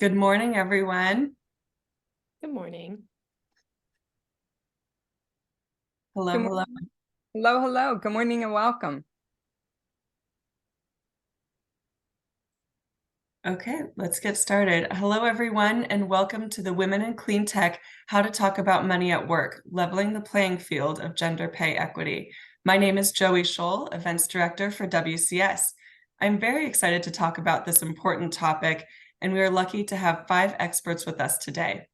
Good morning, everyone. Good morning. Hello, Good hello. morning. Hello, hello. Good morning and welcome. Okay, let's get started. Hello, everyone, and welcome to the Women in Cleantech, How to Talk About Money at Work, Leveling the Playing Field of Gender Pay Equity. My name is Joey Scholl, Events Director for WCS. I'm very excited to talk about this important topic, and we are lucky to have 5 experts with us today.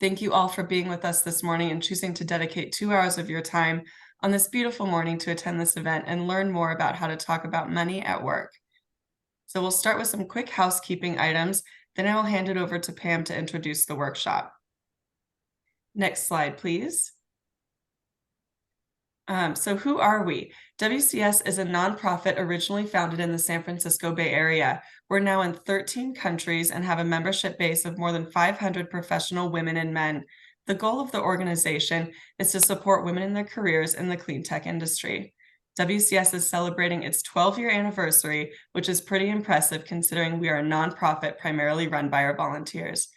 Thank you all for being with us this morning and choosing to dedicate 2 hours of your time on this beautiful morning to attend this event and learn more about how to talk about money at work. So we'll start with some quick housekeeping items, then I will hand it over to Pam to introduce the workshop. Next slide, please. So who are we? WCS is a nonprofit originally founded in the San Francisco Bay Area. We're now in 13 countries and have a membership base of more than 500 professional women and men. The goal of the organization is to support women in their careers in the clean tech industry. WCS is celebrating its 12-year anniversary, which is pretty impressive considering we are a nonprofit primarily run by our volunteers.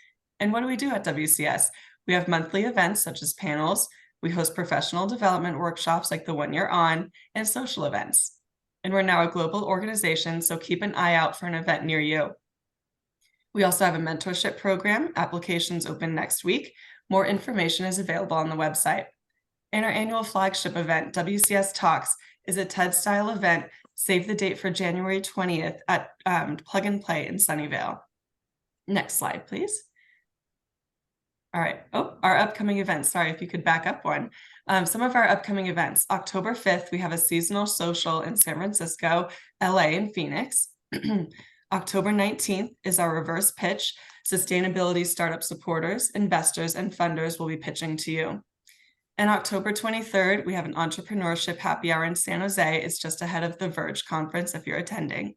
And what do we do at WCS? We have monthly events such as panels. We host professional development workshops like the one you're on, and social events. And we're now a global organization, so keep an eye out for an event near you. We also have a mentorship program. Applications open next week. More information is available on the website. And our annual flagship event, WCS Talks, is a TED-style event. Save the date for January 20th at Plug and Play in Sunnyvale. Next slide, please. All right. Oh, our upcoming events. Sorry, if you could back up one. Some of our upcoming events. October 5th, we have a seasonal social in San Francisco, LA, and Phoenix. October 19th is our reverse pitch. Sustainability startup supporters, investors, and funders will be pitching to you. And October 23rd, we have an entrepreneurship happy hour in San Jose. It's just ahead of the Verge conference if you're attending.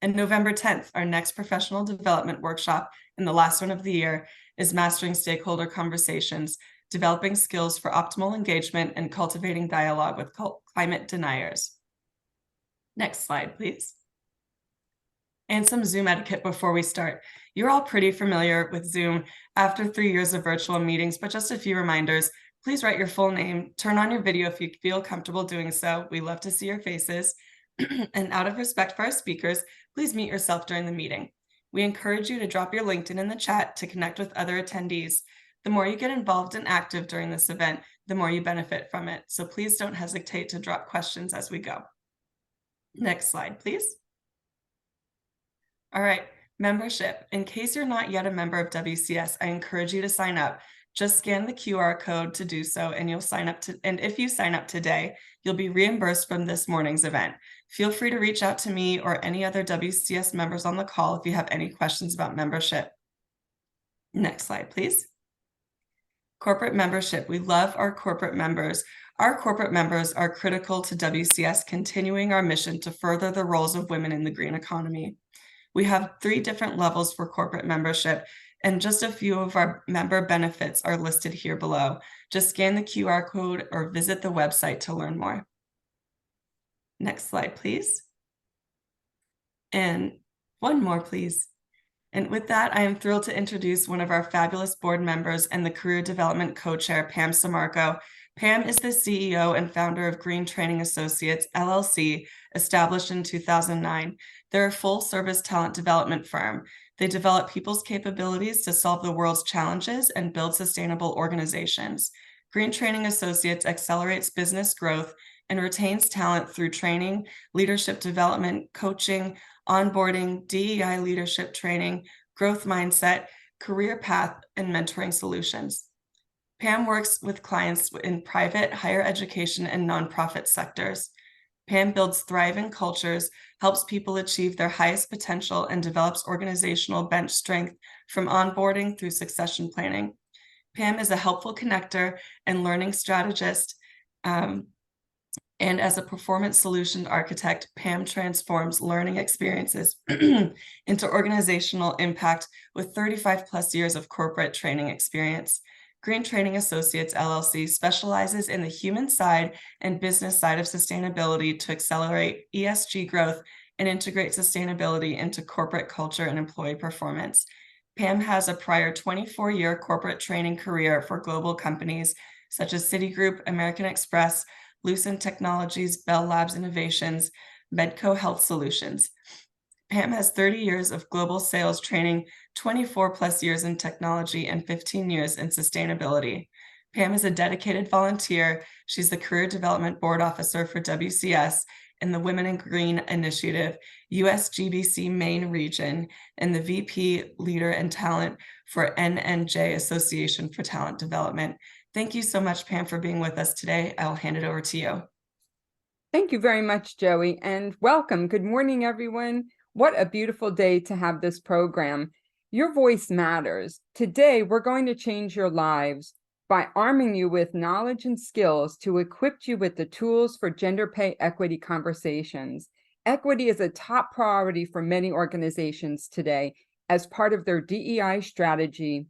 And November 10th, our next professional development workshop, and the last one of the year, is Mastering Stakeholder Conversations, Developing Skills for Optimal Engagement and Cultivating Dialogue with Climate Deniers. Next slide, please. And some Zoom etiquette before we start. You're all pretty familiar with Zoom after 3 years of virtual meetings, but just a few reminders. Please write your full name, turn on your video if you feel comfortable doing so. We love to see your faces. And out of respect for our speakers, please mute yourself during the meeting. We encourage you to drop your LinkedIn in the chat to connect with other attendees. The more you get involved and active during this event, the more you benefit from it. So please don't hesitate to drop questions as we go. Next slide, please. All right, membership. In case you're not yet a member of WCS, I encourage you to sign up. Just scan the QR code to do so, and you'll sign up and if you sign up today, you'll be reimbursed from this morning's event. Feel free to reach out to me or any other WCS members on the call if you have any questions about membership. Next slide, please. Corporate membership. We love our corporate members. Our corporate members are critical to WCS continuing our mission to further the roles of women in the green economy. We have 3 different levels for corporate membership, and just a few of our member benefits are listed here below. Just scan the QR code or visit the website to learn more. Next slide, please. And one more, please. And with that, I am thrilled to introduce one of our fabulous board members and the Career Development Co-Chair, Pam Samarco. Pam is the CEO and founder of Green Training Associates, LLC, established in 2009. They're a full-service talent development firm. They develop people's capabilities to solve the world's challenges and build sustainable organizations. Green Training Associates accelerates business growth and retains talent through training, leadership development, coaching, onboarding, DEI leadership training, growth mindset, career path, and mentoring solutions. Pam works with clients in private, higher education, and nonprofit sectors. Pam builds thriving cultures, helps people achieve their highest potential, and develops organizational bench strength from onboarding through succession planning. Pam is a helpful connector and learning strategist. And as a performance solution architect, Pam transforms learning experiences into organizational impact with 35 plus years of corporate training experience. Green Training Associates, LLC specializes in the human side and business side of sustainability to accelerate ESG growth and integrate sustainability into corporate culture and employee performance. Pam has a prior 24-year corporate training career for global companies such as Citigroup, American Express, Lucent Technologies, Bell Labs Innovations, Medco Health Solutions. Pam has 30 years of global sales training, 24 plus years in technology, and 15 years in sustainability. Pam is a dedicated volunteer. She's the Career Development Board Officer for WCS in the Women in Green Initiative, USGBC Maine Region, and the VP Leader and Talent for NNJ Association for Talent Development. Thank you so much, Pam, for being with us today. I'll hand it over to you. Thank you very much, Joey, and welcome. Good morning, everyone. What a beautiful day to have this program. Your voice matters. Today, we're going to change your lives by arming you with knowledge and skills to equip you with the tools for gender pay equity conversations. Equity is a top priority for many organizations today as part of their DEI strategy.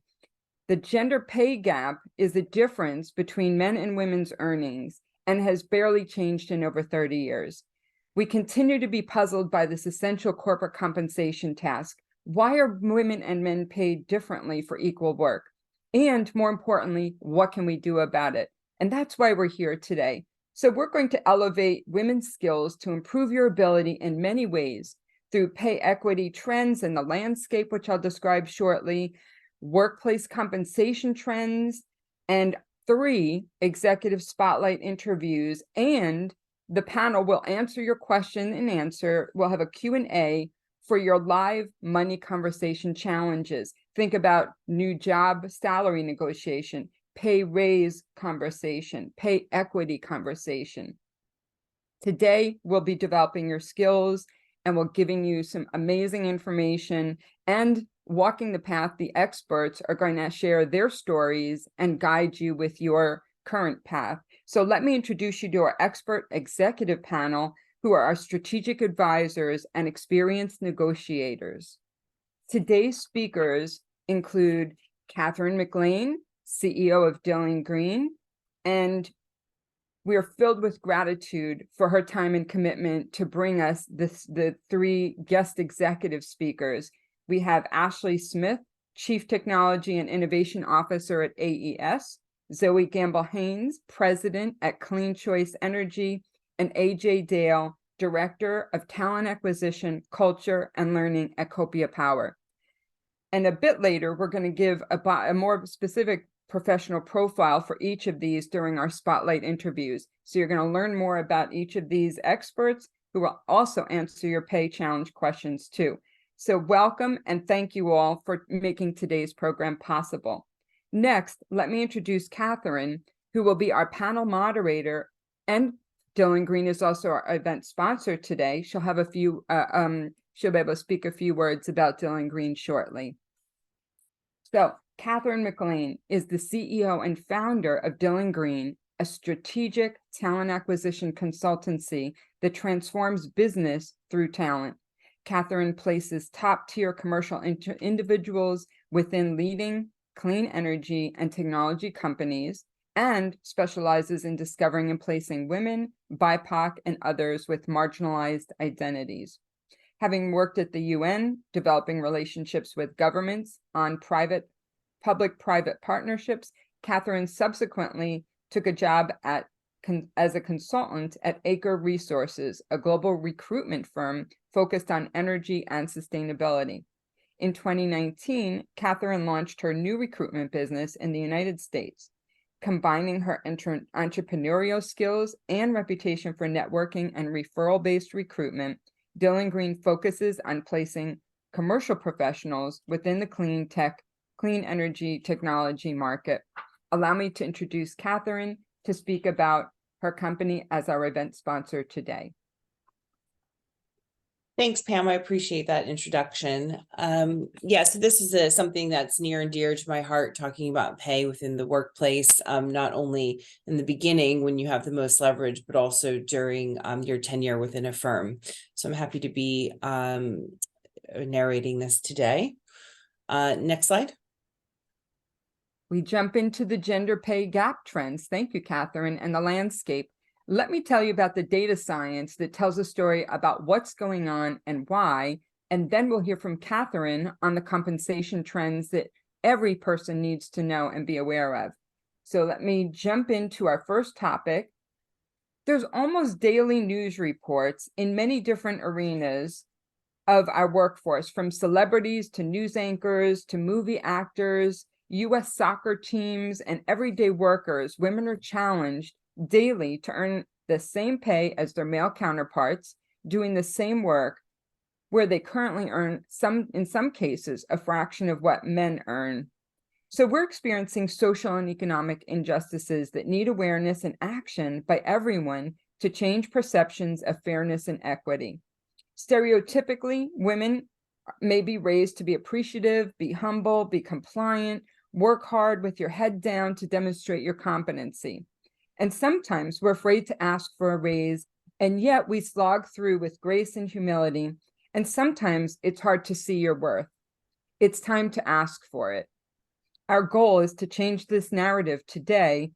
The gender pay gap is the difference between men and women's earnings and has barely changed in over 30 years. We continue to be puzzled by this essential corporate compensation task. Why are women and men paid differently for equal work? And more importantly, what can we do about it? And that's why we're here today. So we're going to elevate women's skills to improve your ability in many ways through pay equity trends in the landscape, which I'll describe shortly, workplace compensation trends, and 3 executive spotlight interviews. And the panel will answer your question and answer. We'll have a Q&A for your live money conversation challenges. Think about new job salary negotiation, pay raise conversation, pay equity conversation. Today, we'll be developing your skills and we're giving you some amazing information and walking the path. The experts are going to share their stories and guide you with your current path. So let me introduce you to our expert executive panel, who are our strategic advisors and experienced negotiators. Today's speakers include Catherine McLean, CEO of Dillon Green, and we are filled with gratitude for her time and commitment to bring us the 3 guest executive speakers. We have Ashley Smith, Chief Technology and Innovation Officer at AES, Zoe Gamble-Haynes, President at Clean Choice Energy, and AJ Dale, Director of Talent Acquisition, Culture, and Learning at Copia Power. And a bit later, we're going to give a more specific professional profile for each of these during our spotlight interviews. So you're going to learn more about each of these experts, who will also answer your pay challenge questions too. So welcome and thank you all for making today's program possible. Next, let me introduce Catherine, who will be our panel moderator, and Dillon Green is also our event sponsor today. She'll have she'll be able to speak a few words about Dillon Green shortly. So Catherine McLean is the CEO and founder of Dillon Green, a strategic talent acquisition consultancy that transforms business through talent. Catherine places top-tier commercial individuals within leading clean energy and technology companies and specializes in discovering and placing women, BIPOC, and others with marginalized identities. Having worked at the UN, developing relationships with governments on public-private partnerships, Catherine subsequently took a job as a consultant at Acre Resources, a global recruitment firm focused on energy and sustainability. In 2019, Catherine launched her new recruitment business in the United States. Combining her entrepreneurial skills and reputation for networking and referral-based recruitment, Dillon Green focuses on placing commercial professionals within the clean energy technology market. Allow me to introduce Catherine to speak about her company as our event sponsor today. Thanks, Pam. I appreciate that introduction. So this is something that's near and dear to my heart, talking about pay within the workplace, not only in the beginning when you have the most leverage, but also during your tenure within a firm. So I'm happy to be narrating this today. Next slide. We jump into the gender pay gap trends. Thank you, Catherine, and the landscape. Let me tell you about the data science that tells a story about what's going on and why, and then we'll hear from Catherine on the compensation trends that every person needs to know and be aware of. So let me jump into our first topic. There's almost daily news reports in many different arenas of our workforce, from celebrities to news anchors to movie actors, US soccer teams, and everyday workers. Women are challenged daily to earn the same pay as their male counterparts, doing the same work, where they currently earn in some cases, a fraction of what men earn. So we're experiencing social and economic injustices that need awareness and action by everyone to change perceptions of fairness and equity. Stereotypically, women may be raised to be appreciative, be humble, be compliant, work hard with your head down to demonstrate your competency. And sometimes we're afraid to ask for a raise, and yet we slog through with grace and humility. And sometimes it's hard to see your worth. It's time to ask for it. Our goal is to change this narrative today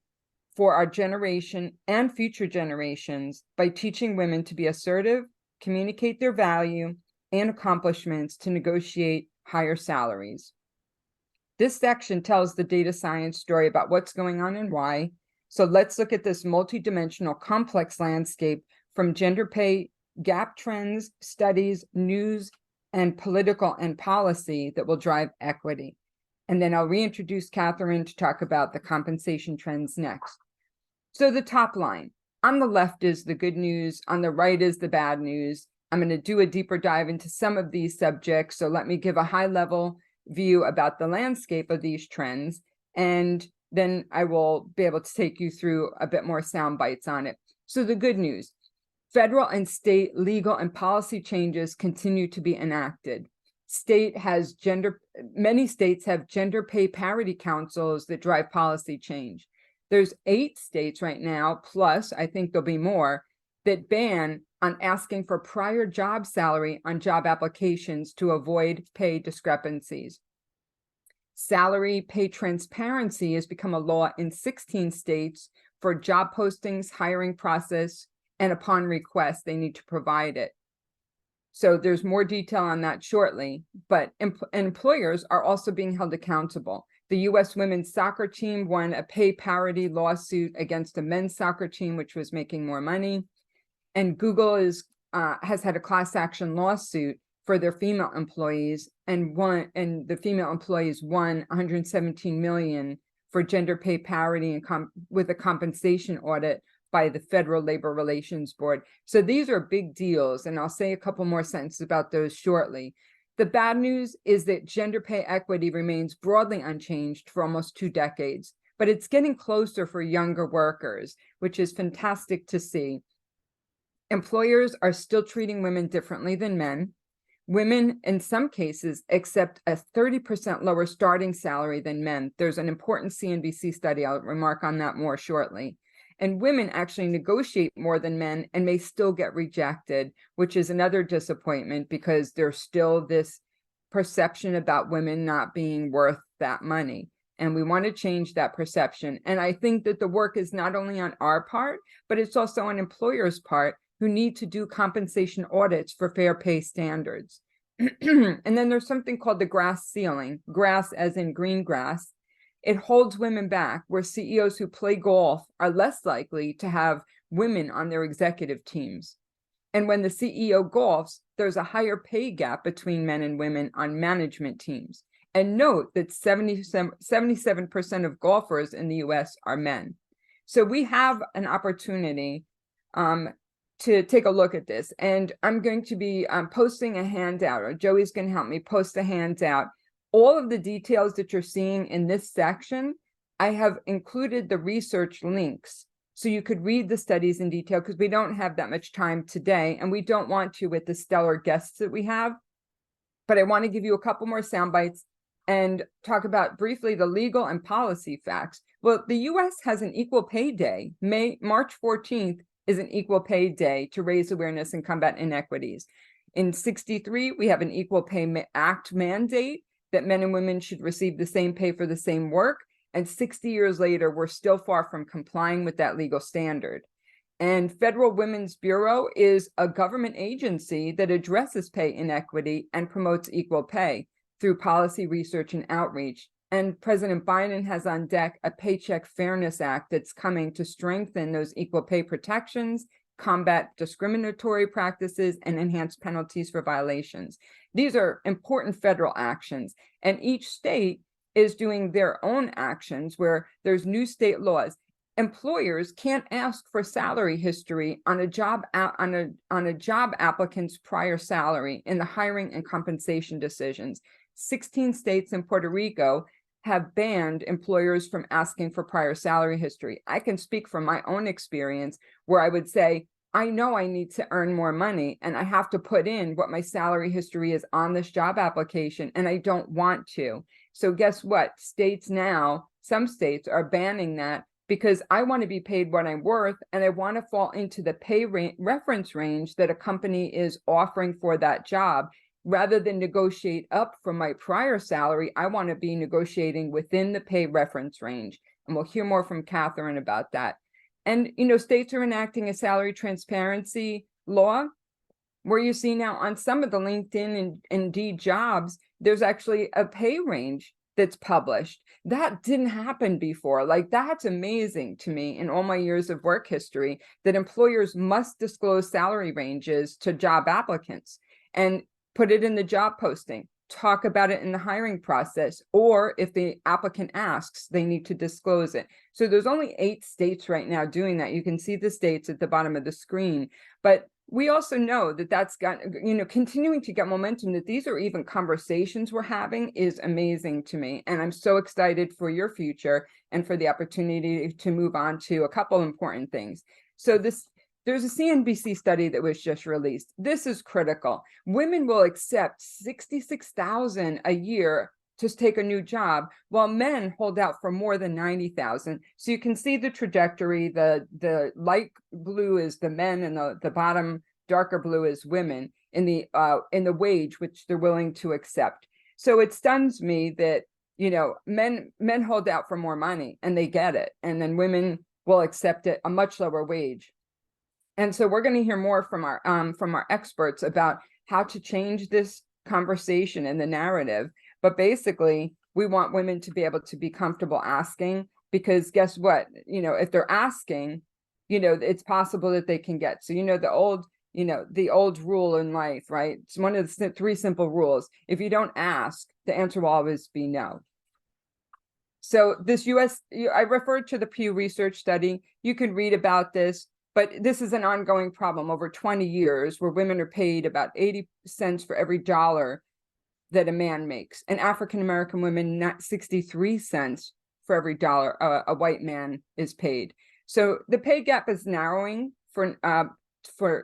for our generation and future generations by teaching women to be assertive, communicate their value and accomplishments to negotiate higher salaries. This section tells the data science story about what's going on and why. So let's look at this multidimensional complex landscape from gender pay gap trends, studies, news, and political and policy that will drive equity. And then I'll reintroduce Catherine to talk about the compensation trends next. So the top line, on the left is the good news, on the right is the bad news. I'm going to do a deeper dive into some of these subjects. So let me give a high level view about the landscape of these trends, and then I will be able to take you through a bit more sound bites on it. So the good news, federal and state legal and policy changes continue to be enacted. Many states have gender pay parity councils that drive policy change. There's 8 states right now, plus I think there'll be more, that ban on asking for prior job salary on job applications to avoid pay discrepancies. Salary pay transparency has become a law in 16 states for job postings, hiring process, and upon request, they need to provide it. So there's more detail on that shortly, but employers are also being held accountable. The U.S. women's soccer team won a pay parity lawsuit against a men's soccer team, which was making more money. And Google has had a class action lawsuit for their female employees, and the female employees won $117 million for gender pay parity and with a compensation audit by the Federal Labor Relations Board. So these are big deals, and I'll say a couple more sentences about those shortly. The bad news is that gender pay equity remains broadly unchanged for almost 2 decades, but it's getting closer for younger workers, which is fantastic to see. Employers are still treating women differently than men. Women, in some cases, accept a 30% lower starting salary than men. There's an important CNBC study. I'll remark on that more shortly. And women actually negotiate more than men and may still get rejected, which is another disappointment because there's still this perception about women not being worth that money. And we want to change that perception. And I think that the work is not only on our part, but it's also on employers' part, who need to do compensation audits for fair pay standards. And then there's something called the grass ceiling, grass as in green grass. It holds women back, where CEOs who play golf are less likely to have women on their executive teams. And when the CEO golfs, there's a higher pay gap between men and women on management teams. And note that 77% of golfers in the US are men. So we have an opportunity to take a look at this. And I'm going to be posting a handout, or Joey's going to help me post a handout. All of the details that you're seeing in this section, I have included the research links so you could read the studies in detail, because we don't have that much time today, and we don't want to with the stellar guests that we have. But I want to give you a couple more sound bites and talk about briefly the legal and policy facts. Well, the US has an equal pay day. March 14th is an equal pay day to raise awareness and combat inequities. In 63, we have an Equal Pay Act mandate that men and women should receive the same pay for the same work. And 60 years later, we're still far from complying with that legal standard. And Federal Women's Bureau is a government agency that addresses pay inequity and promotes equal pay through policy research and outreach. And President Biden has on deck a Paycheck Fairness Act that's coming to strengthen those equal pay protections, combat discriminatory practices, and enhance penalties for violations. These are important federal actions, and each state is doing their own actions where there's new state laws. Employers can't ask for salary history on a job applicant's prior salary in the hiring and compensation decisions. 16 states and Puerto Rico have banned employers from asking for prior salary history. I can speak from my own experience where I would say, I know I need to earn more money and I have to put in what my salary history is on this job application, and I don't want to. So guess what? States now, some states are banning that because I want to be paid what I'm worth, and I want to fall into the pay reference range that a company is offering for that job. Rather than negotiate up from my prior salary, I want to be negotiating within the pay reference range. And we'll hear more from Catherine about that. And, states are enacting a salary transparency law where you see now on some of the LinkedIn and Indeed jobs, there's actually a pay range that's published. That didn't happen before. Like, that's amazing to me in all my years of work history, that employers must disclose salary ranges to job applicants and put it in the job posting, talk about it in the hiring process, or if the applicant asks, they need to disclose it. So there's only 8 states right now doing that. You can see the states at the bottom of the screen, but we also know that that's got, continuing to get momentum, that these are even conversations we're having is amazing to me. And I'm so excited for your future and for the opportunity to move on to a couple important things. So there's a CNBC study that was just released. This is critical. Women will accept $66,000 a year to take a new job, while men hold out for more than $90,000. So you can see the trajectory. The light blue is the men, and the bottom darker blue is women in the wage which they're willing to accept. So it stuns me that men hold out for more money and they get it, and then women will accept it a much lower wage. And so we're going to hear more from our experts about how to change this conversation and the narrative. But basically, we want women to be able to be comfortable asking, because guess what? If they're asking, it's possible that they can get. So, the old rule in life, right? It's one of the 3 simple rules. If you don't ask, the answer will always be no. So I referred to the Pew Research Study. You can read about this. But this is an ongoing problem over 20 years, where women are paid about 80 cents for every dollar that a man makes. And African-American women, not 63 cents for every dollar a white man is paid. So the pay gap is narrowing to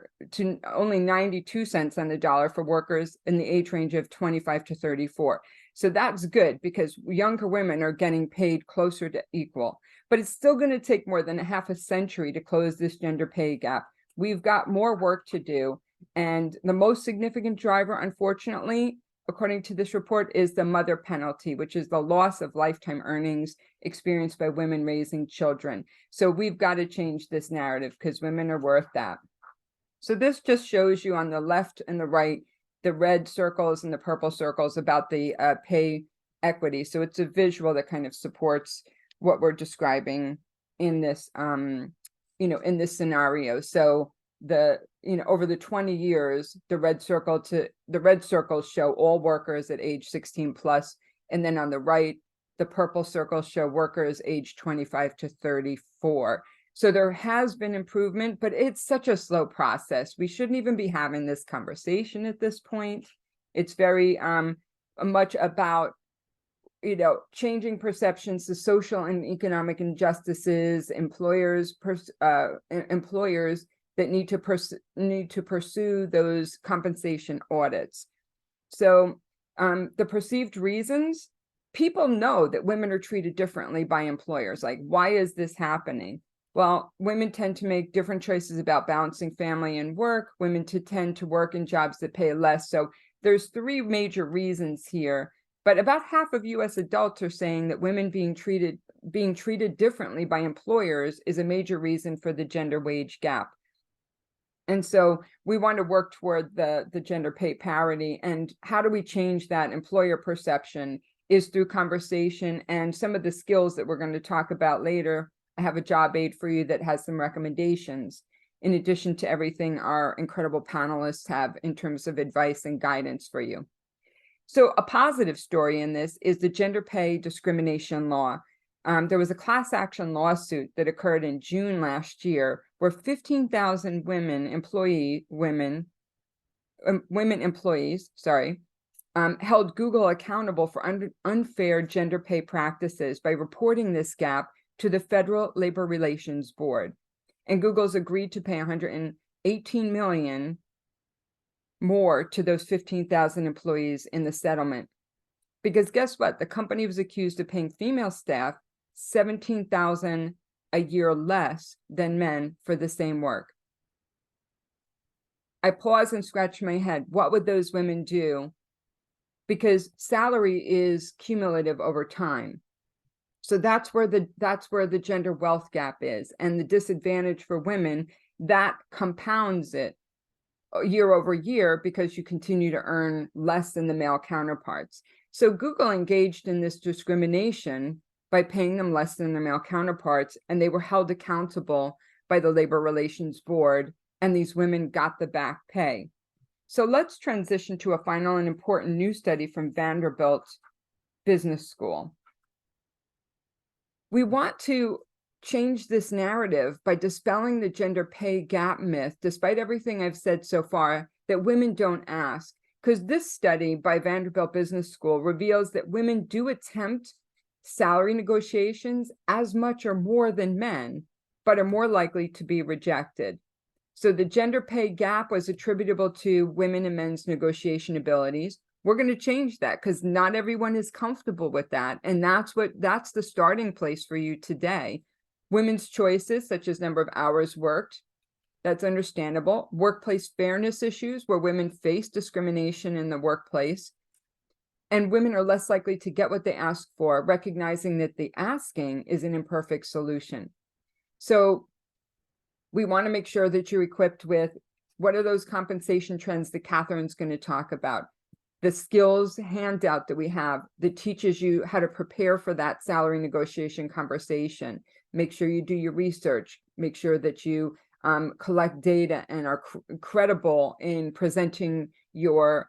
only 92 cents on the dollar for workers in the age range of 25 to 34. So that's good, because younger women are getting paid closer to equal. But it's still going to take more than a half a century to close this gender pay gap. We've got more work to do. And the most significant driver, unfortunately, according to this report, is the mother penalty, which is the loss of lifetime earnings experienced by women raising children. So we've got to change this narrative, because women are worth that. So this just shows you on the left and the right, the red circles and the purple circles about the pay equity. So it's a visual that kind of supports what we're describing in this, in this scenario. So over the 20 years, the red circles show all workers at age 16 plus. And then on the right, the purple circles show workers age 25 to 34. So there has been improvement, but it's such a slow process. We shouldn't even be having this conversation at this point. It's very much about changing perceptions to social and economic injustices, employers that need to pursue those compensation audits. So the perceived reasons, people know that women are treated differently by employers. Like, why is this happening? Well, women tend to make different choices about balancing family and work. Women tend to work in jobs that pay less. So there's 3 major reasons here But about half of US adults are saying that women being treated differently by employers is a major reason for the gender wage gap. And so we want to work toward the gender pay parity. And how do we change that employer perception is through conversation and some of the skills that we're going to talk about later. I have a job aid for you that has some recommendations, in addition to everything our incredible panelists have in terms of advice and guidance for you. So a positive story in this is the gender pay discrimination law. There was a class action lawsuit that occurred in June last year where 15,000 women employees, held Google accountable for unfair gender pay practices by reporting this gap to the Federal Labor Relations Board. And Google's agreed to pay $118 million more to those 15,000 employees in the settlement. Because guess what? The company was accused of paying female staff $17,000 a year less than men for the same work. I pause and scratch my head. What would those women do? Because salary is cumulative over time. So that's where the gender wealth gap is, and the disadvantage for women that compounds it year over year because you continue to earn less than the male counterparts. So Google engaged in this discrimination by paying them less than their male counterparts, and they were held accountable by the Labor Relations Board, and these women got the back pay. So let's transition to a final and important new study from Vanderbilt Business School. We want to change this narrative by dispelling the gender pay gap myth, despite everything I've said so far, that women don't ask. Because this study by Vanderbilt Business School reveals that women do attempt salary negotiations as much or more than men, but are more likely to be rejected. So the gender pay gap was attributable to women and men's negotiation abilities. We're going to change that because not everyone is comfortable with that. And that's the starting place for you today. Women's choices, such as number of hours worked, that's understandable. Workplace fairness issues where women face discrimination in the workplace. And women are less likely to get what they ask for, recognizing that the asking is an imperfect solution. So we want to make sure that you're equipped with what are those compensation trends that Catherine's going to talk about. The skills handout that we have that teaches you how to prepare for that salary negotiation conversation. Make sure you do your research. Make sure that you collect data and are credible in presenting your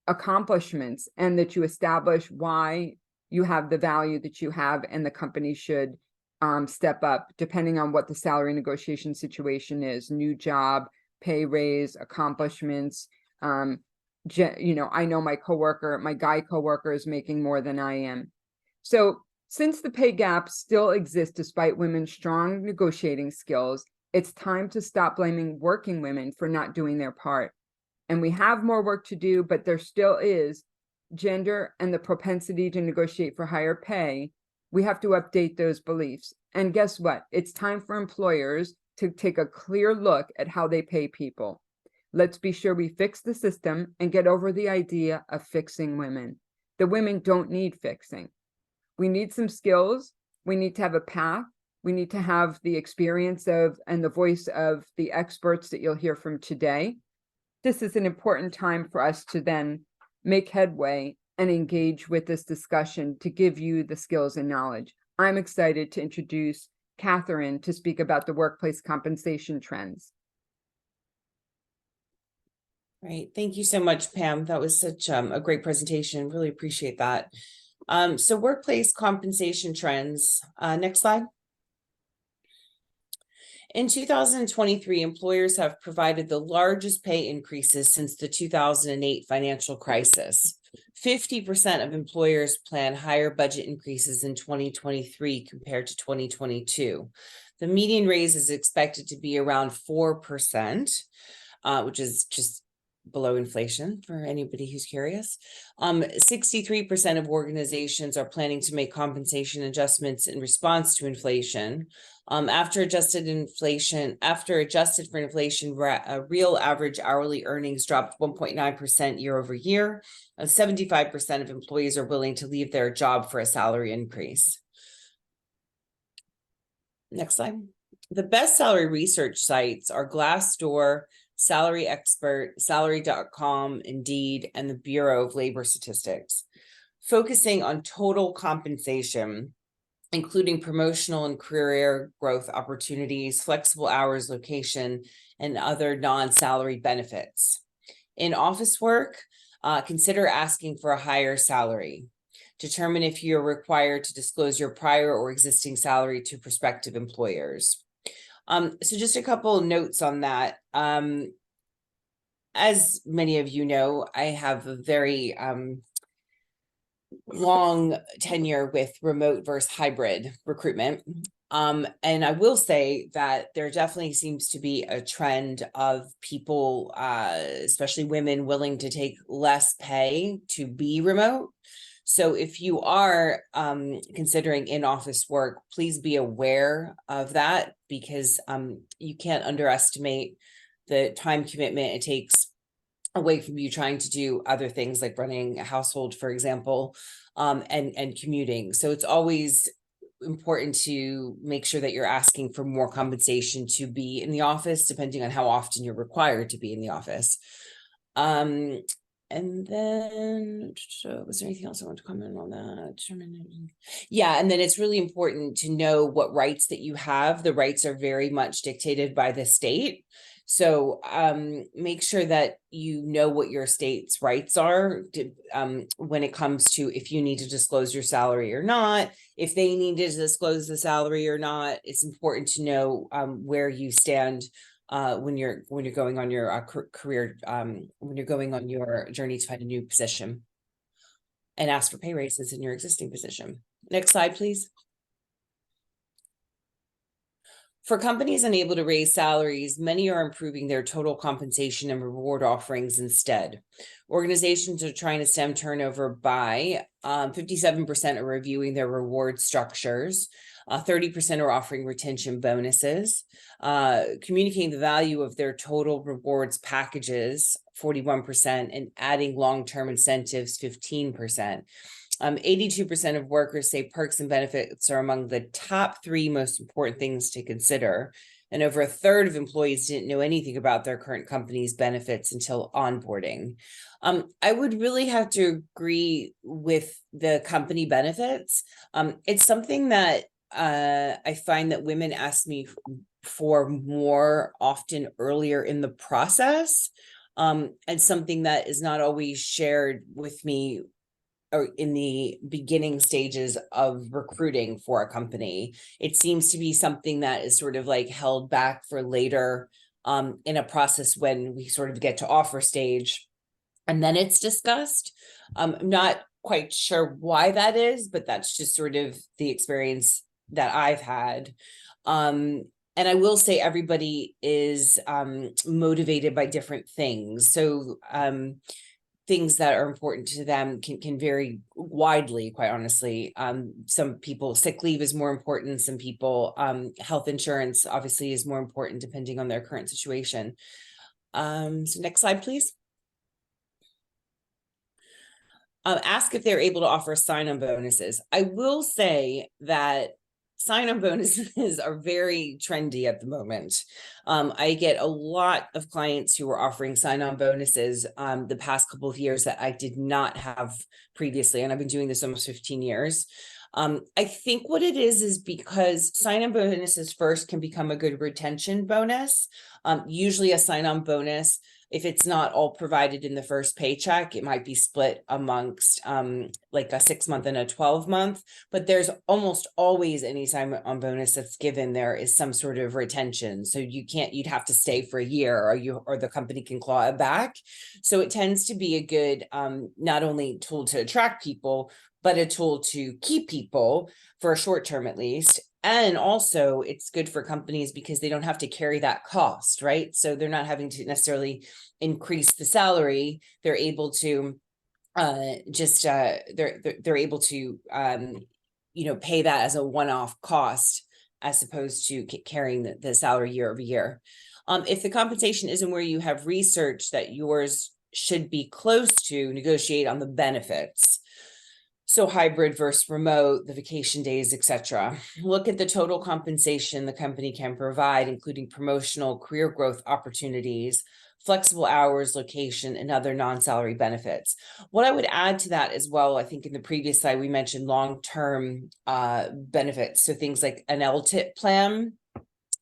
accomplishments, and that you establish why you have the value that you have, and the company should step up depending on what the salary negotiation situation is. New job, pay raise, accomplishments. I know my guy coworker is making more than I am. So since the pay gap still exists despite women's strong negotiating skills, it's time to stop blaming working women for not doing their part. And we have more work to do, but there still is gender and the propensity to negotiate for higher pay. We have to update those beliefs. And guess what? It's time for employers to take a clear look at how they pay people. Let's be sure we fix the system and get over the idea of fixing women. The women don't need fixing. We need some skills. We need to have a path. We need to have the experience of and the voice of the experts that you'll hear from today. This is an important time for us to then make headway and engage with this discussion to give you the skills and knowledge. I'm excited to introduce Catherine to speak about the workplace compensation trends. Right. Thank you so much, Pam. That was such a great presentation. Really appreciate that. So workplace compensation trends. Next slide. In 2023, employers have provided the largest pay increases since the 2008 financial crisis. 50% of employers plan higher budget increases in 2023 compared to 2022. The median raise is expected to be around 4%, which is just below inflation for anybody who's curious. 63% of organizations are planning to make compensation adjustments in response to inflation. After adjusted for inflation, real average hourly earnings dropped 1.9% year over year. 75% of employees are willing to leave their job for a salary increase. Next slide. The best salary research sites are Glassdoor, Salary Expert, Salary.com, Indeed, and the Bureau of Labor Statistics. Focusing on total compensation, including promotional and career growth opportunities, flexible hours, location, and other non-salary benefits. In office work, consider asking for a higher salary. Determine if you're required to disclose your prior or existing salary to prospective employers. So just a couple of notes on that. As many of you know, I have a very long tenure with remote versus hybrid recruitment. And I will say that there definitely seems to be a trend of people, especially women, willing to take less pay to be remote. So if you are considering in-office work, please be aware of that, because you can't underestimate the time commitment it takes away from you trying to do other things like running a household, for example, and commuting. So it's always important to make sure that you're asking for more compensation to be in the office, depending on how often you're required to be in the office. And then, was there anything else I want to comment on that? Yeah, and then it's really important to know what rights that you have. The rights are very much dictated by the state. So make sure that you know what your state's rights are when it comes to if you need to disclose your salary or not, if they need to disclose the salary or not. It's important to know where you stand when you're going on your career, when you're going on your journey to find a new position, and ask for pay raises in your existing position. Next slide, please. For companies unable to raise salaries, many are improving their total compensation and reward offerings instead. Organizations are trying to stem turnover by 57% are reviewing their reward structures. 30% are offering retention bonuses, communicating the value of their total rewards packages, 41%, and adding long-term incentives, 15%. 82% of workers say perks and benefits are among the top 3 most important things to consider. And over a third of employees didn't know anything about their current company's benefits until onboarding. I would really have to agree with the company benefits. It's something that I find that women ask me for more often earlier in the process, and something that is not always shared with me or in the beginning stages of recruiting for a company. It seems to be something that is sort of like held back for later in a process when we sort of get to offer stage, and then it's discussed. I'm not quite sure why that is, but that's just sort of the experience that I've had. And I will say everybody is motivated by different things. So things that are important to them can vary widely, quite honestly. Some people, sick leave is more important. Some people, health insurance obviously is more important depending on their current situation. So next slide, please. Ask if they're able to offer sign-on bonuses. I will say that sign-on bonuses are very trendy at the moment. I get a lot of clients who are offering sign-on bonuses the past couple of years that I did not have previously, and I've been doing this almost 15 years. I think what it is because sign-on bonuses first can become a good retention bonus. Usually a sign-on bonus, if it's not all provided in the first paycheck, it might be split amongst like a 6-month and a 12-month, but there's almost always any sign-on bonus that's given, there is some sort of retention. So you'd have to stay for a year, or the company can claw it back. So it tends to be a good, not only tool to attract people, but a tool to keep people for a short term at least. And also it's good for companies because they don't have to carry that cost, right? So they're not having to necessarily increase the salary. They're able to they're able to pay that as a one-off cost as opposed to carrying the salary year over year. If the compensation isn't where you have research that yours should be close to, negotiate on the benefits. So hybrid versus remote, the vacation days, etc. Look at the total compensation the company can provide, including promotional career growth opportunities, flexible hours, location, and other non-salary benefits. What I would add to that as well, I think in the previous slide, we mentioned long-term benefits. So things like an LTIP plan.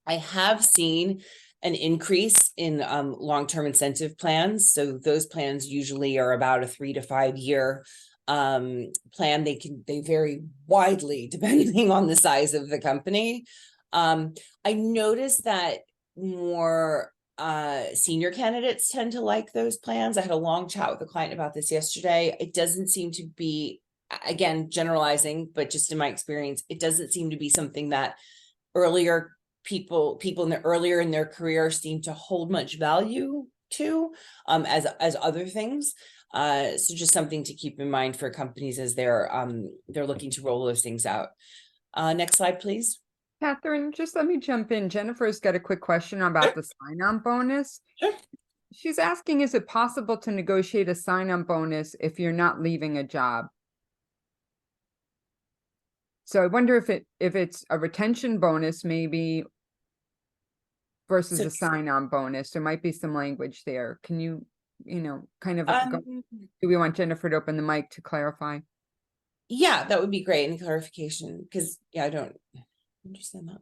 I have seen an increase in long-term incentive plans. So those plans usually are about a 3 to 5 year plan. They vary widely depending on the size of the company. I noticed that more senior candidates tend to like those plans. I had a long chat with a client about this yesterday. It doesn't seem to be, again, generalizing, but just in my experience, it doesn't seem to be something that people earlier in their career seem to hold much value to as other things. So just something to keep in mind for companies as they're looking to roll those things out. Next slide, please. Catherine, just let me jump in. Jennifer's got a quick question about the sign-on bonus. Sure. She's asking, is it possible to negotiate a sign-on bonus if you're not leaving a job? So I wonder if it's a retention bonus maybe versus a sign-on bonus. There might be some language there. Can you kind of do we want Jennifer to open the mic to clarify? Yeah, that would be great. Any clarification? Because I don't understand that.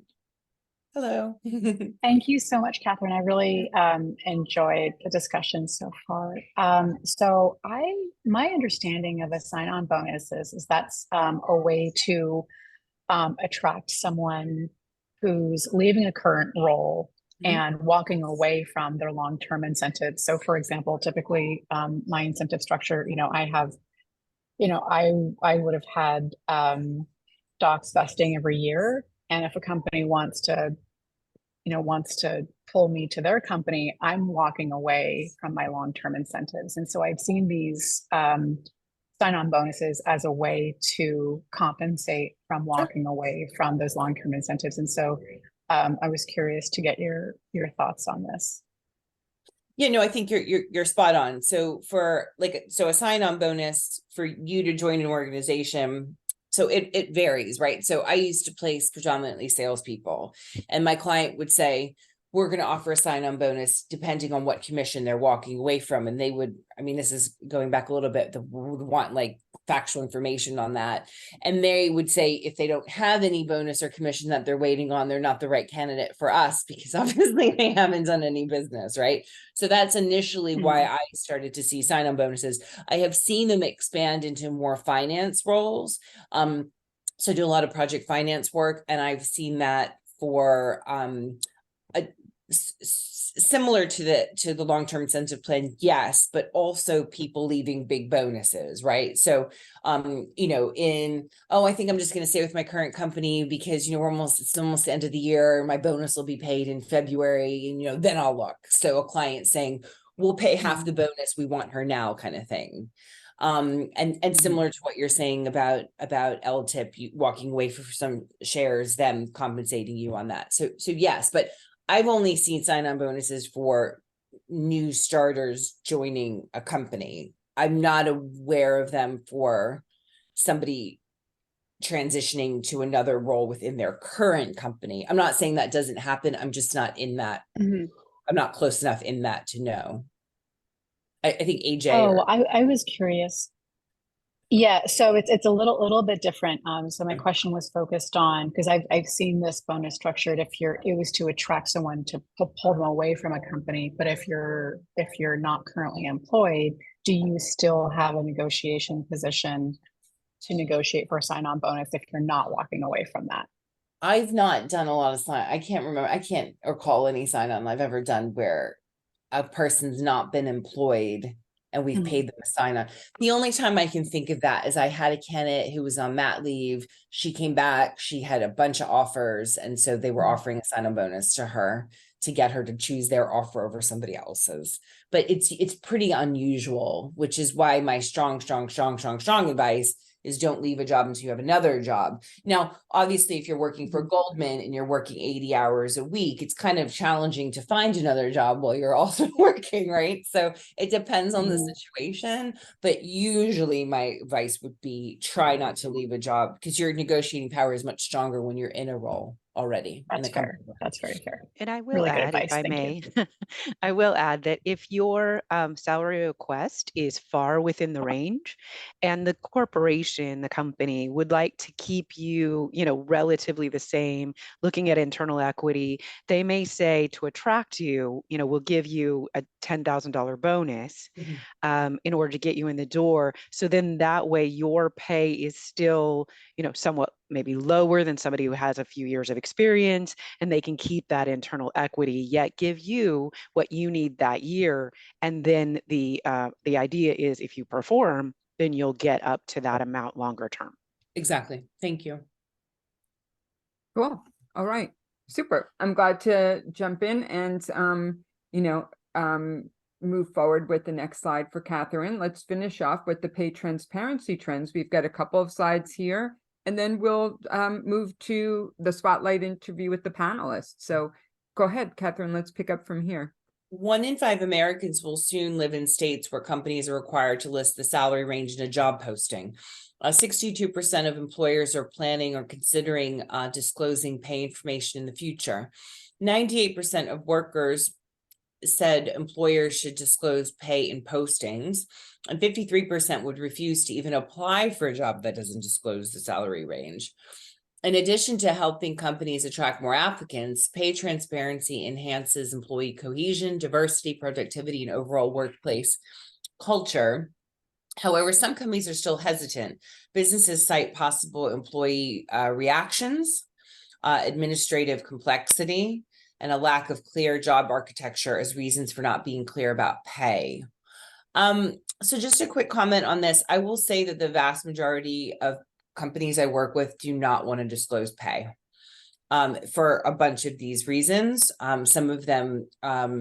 Hello. Thank you so much, Catherine. I really enjoyed the discussion so far. So my understanding of a sign-on bonus is that's a way to attract someone who's leaving a current role and walking away from their long-term incentives. So for example, typically my incentive structure, I would have had stocks vesting every year. And if a company wants to pull me to their company, I'm walking away from my long-term incentives. And so I've seen these sign-on bonuses as a way to compensate from walking away from those long-term incentives. And so I was curious to get your thoughts on this. Yeah, no, I think you're spot on. So so a sign-on bonus for you to join an organization, so it varies, right? So I used to place predominantly salespeople, and my client would say, we're going to offer a sign-on bonus depending on what commission they're walking away from. And they would, this is going back a little bit, would want like factual information on that. And they would say, if they don't have any bonus or commission that they're waiting on, they're not the right candidate for us, because obviously they haven't done any business, right? So that's initially why I started to see sign-on bonuses. I have seen them expand into more finance roles. So I do a lot of project finance work, and I've seen that for similar to the long-term incentive plan, yes, but also people leaving big bonuses, right? So I think I'm just going to stay with my current company because it's almost the end of the year, my bonus will be paid in February, and then I'll look. So a client saying, we'll pay half the bonus, we want her now, kind of thing. And similar to what you're saying about LTIP, you walking away for some shares, them compensating you on that. So yes, but I've only seen sign-on bonuses for new starters joining a company. I'm not aware of them for somebody transitioning to another role within their current company. I'm not saying that doesn't happen. I'm just not in that. I'm not close enough in that to know. I think AJ. I was curious. Yeah, so it's a little bit different. So my question was focused on, because I've seen this bonus structured it was to attract someone to pull them away from a company. But if you're not currently employed, do you still have a negotiation position to negotiate for a sign-on bonus if you're not walking away from that? I've not done a lot of I can't recall any sign-on I've ever done where a person's not been employed and we've paid them a sign-on. The only time I can think of that is I had a candidate who was on mat leave. She came back, she had a bunch of offers, and so they were offering a sign-on bonus to her to get her to choose their offer over somebody else's. But it's pretty unusual, which is why my strong advice is don't leave a job until you have another job. Now, obviously, if you're working for Goldman and you're working 80 hours a week, it's kind of challenging to find another job while you're also working, right? So it depends on the situation, but usually my advice would be try not to leave a job because your negotiating power is much stronger when you're in a role already. That's fair. That's very fair. And I will Really good add, if advice. I Thank you. may, I will add that if your salary request is far within the range and the corporation, the company would like to keep you, relatively the same, looking at internal equity, they may say to attract you, we'll give you a $10,000 bonus in order to get you in the door. So then that way your pay is still, somewhat maybe lower than somebody who has a few years of experience, and they can keep that internal equity, yet give you what you need that year. And then the idea is if you perform, then you'll get up to that amount longer term. Exactly. Thank you. Cool. All right. Super. I'm glad to jump in and, move forward with the next slide for Catherine. Let's finish off with the pay transparency trends. We've got a couple of slides here, and then we'll move to the spotlight interview with the panelists. So go ahead, Catherine, let's pick up from here. 1 in 5 Americans will soon live in states where companies are required to list the salary range in a job posting. 62% of employers are planning or considering disclosing pay information in the future. 98% of workers said employers should disclose pay in postings, and 53% would refuse to even apply for a job that doesn't disclose the salary range. In addition to helping companies attract more applicants, pay transparency enhances employee cohesion, diversity, productivity, and overall workplace culture. However, some companies are still hesitant. Businesses cite possible employee reactions, administrative complexity, and a lack of clear job architecture as reasons for not being clear about pay. So just a quick comment on this. I will say that the vast majority of companies I work with do not want to disclose pay for a bunch of these reasons. Some of them, have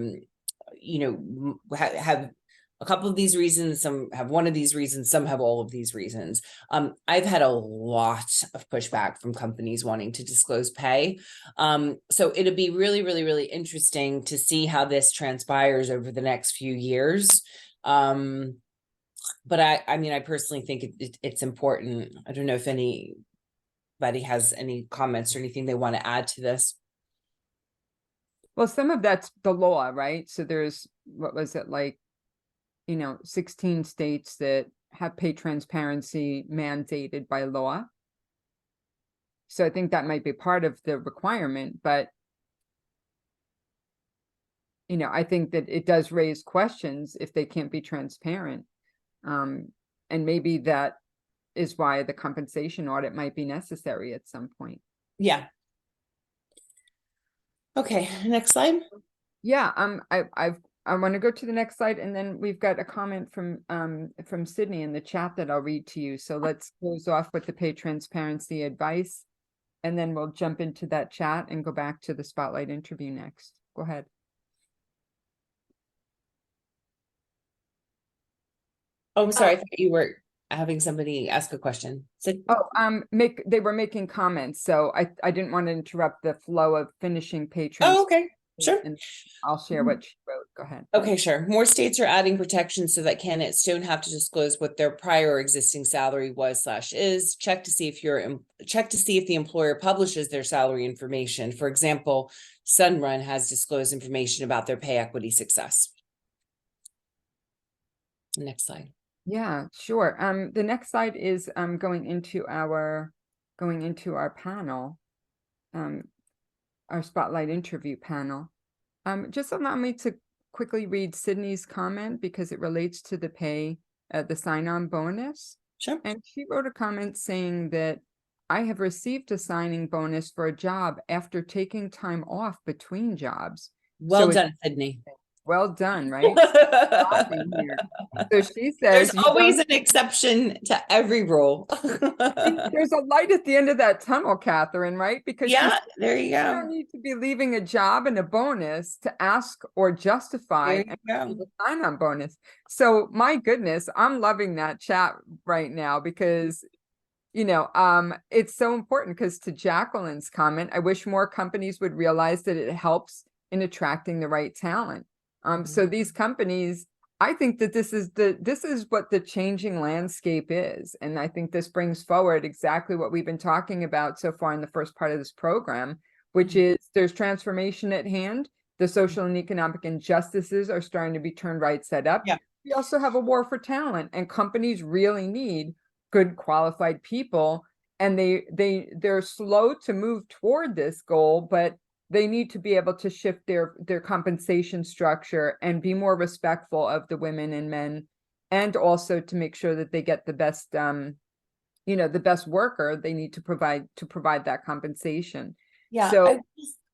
a couple of these reasons, some have one of these reasons, some have all of these reasons. I've had a lot of pushback from companies wanting to disclose pay. So it'll be really, really, really interesting to see how this transpires over the next few years. But I personally think it's important. I don't know if anybody has any comments or anything they want to add to this. Well, some of that's the law, right? So there's, what was it, like, 16 states that have pay transparency mandated by law. So I think that might be part of the requirement, but I think that it does raise questions if they can't be transparent. And maybe that is why the compensation audit might be necessary at some point. Yeah. Okay, next slide. Yeah, I want to go to the next slide, and then we've got a comment from Sydney in the chat that I'll read to you. So let's close off with the pay transparency advice, and then we'll jump into that chat and go back to the spotlight interview next. Go ahead. Oh, I'm sorry. I thought you were having somebody ask a question. So, They were making comments, so I didn't want to interrupt the flow of finishing pay oh, okay, sure. And I'll share what she wrote. Go ahead. Okay, sure. More states are adding protections so that candidates don't have to disclose what their prior or existing salary was/is. Check to see if the employer publishes their salary information. For example, Sunrun has disclosed information about their pay equity success. Next slide. Yeah, sure. The next slide is going into our panel, our spotlight interview panel. Just allow me to quickly read Sydney's comment because it relates to the pay, the sign-on bonus. Sure. And she wrote a comment saying that I have received a signing bonus for a job after taking time off between jobs. Well done, Sydney. Well done, right? So she says, there's always an exception to every rule. There's a light at the end of that tunnel, Catherine, right? Because there you go. You don't need to be leaving a job and a bonus to ask or justify the sign-on bonus. So my goodness, I'm loving that chat right now because It's so important because to Jacqueline's comment, I wish more companies would realize that it helps in attracting the right talent. So these companies, I think that this is what the changing landscape is. And I think this brings forward exactly what we've been talking about so far in the first part of this program, which is there's transformation at hand. The social and economic injustices are starting to be turned right side up. Yeah. We also have a war for talent, and companies really need good qualified people, and they're slow to move toward this goal, but they need to be able to shift their compensation structure and be more respectful of the women and men, and also to make sure that they get the best the best worker they need to provide that compensation. Yeah, So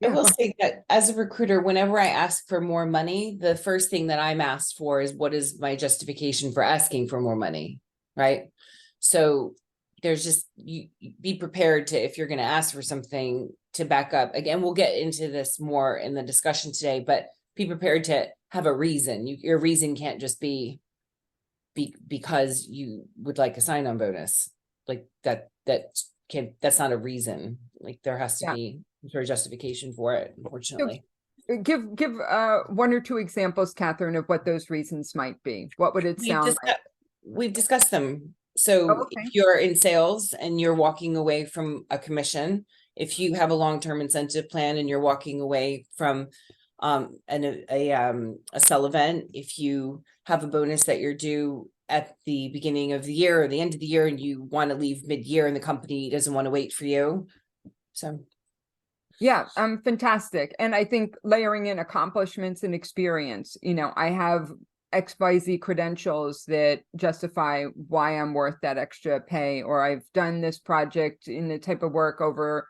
I will say that as a recruiter, whenever I ask for more money, the first thing that I'm asked for is, what is my justification for asking for more money, right? So there's just, you be prepared to, if you're going to ask for something, to back up. Again, we'll get into this more in the discussion today, but be prepared to have a reason. Your reason can't just be because you would like a sign-on bonus. Like that's not a reason. Like there has to be some sort of justification for it, unfortunately. give one or two examples, Catherine, of what those reasons might be. What would it sound like? We've discussed them. So if you're in sales and you're walking away from a commission, if you have a long-term incentive plan and you're walking away from a sell event, if you have a bonus that you're due at the beginning of the year or the end of the year and you want to leave mid-year and the company doesn't want to wait for you. So yeah, fantastic. And I think layering in accomplishments and experience, I have XYZ credentials that justify why I'm worth that extra pay, or I've done this project in the type of work over,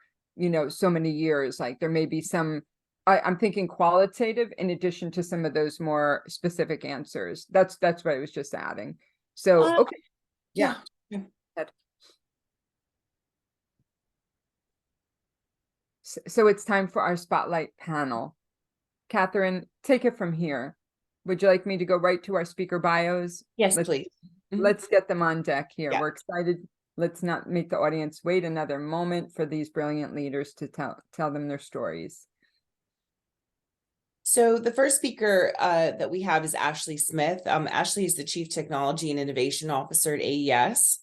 so many years. Like there may be some, I'm thinking qualitative in addition to some of those more specific answers. That's what I was just adding. So, okay. Yeah. So it's time for our spotlight panel. Catherine, take it from here. Would you like me to go right to our speaker bios? Yes, please. Let's get them on deck here. Yeah. We're excited. Let's not make the audience wait another moment for these brilliant leaders to tell them their stories. So the first speaker that we have is Ashley Smith. Ashley is the Chief Technology and Innovation Officer at AES.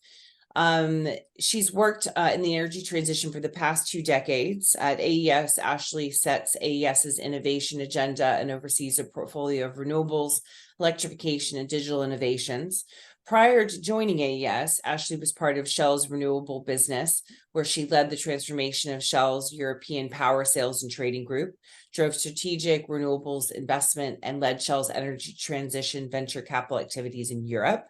She's worked in the energy transition for the past 2 decades. At AES, Ashley sets AES's innovation agenda and oversees a portfolio of renewables, electrification, and digital innovations. Prior to joining AES, Ashley was part of Shell's renewable business, where she led the transformation of Shell's European power sales and trading group, drove strategic renewables investment, and led Shell's energy transition venture capital activities in Europe.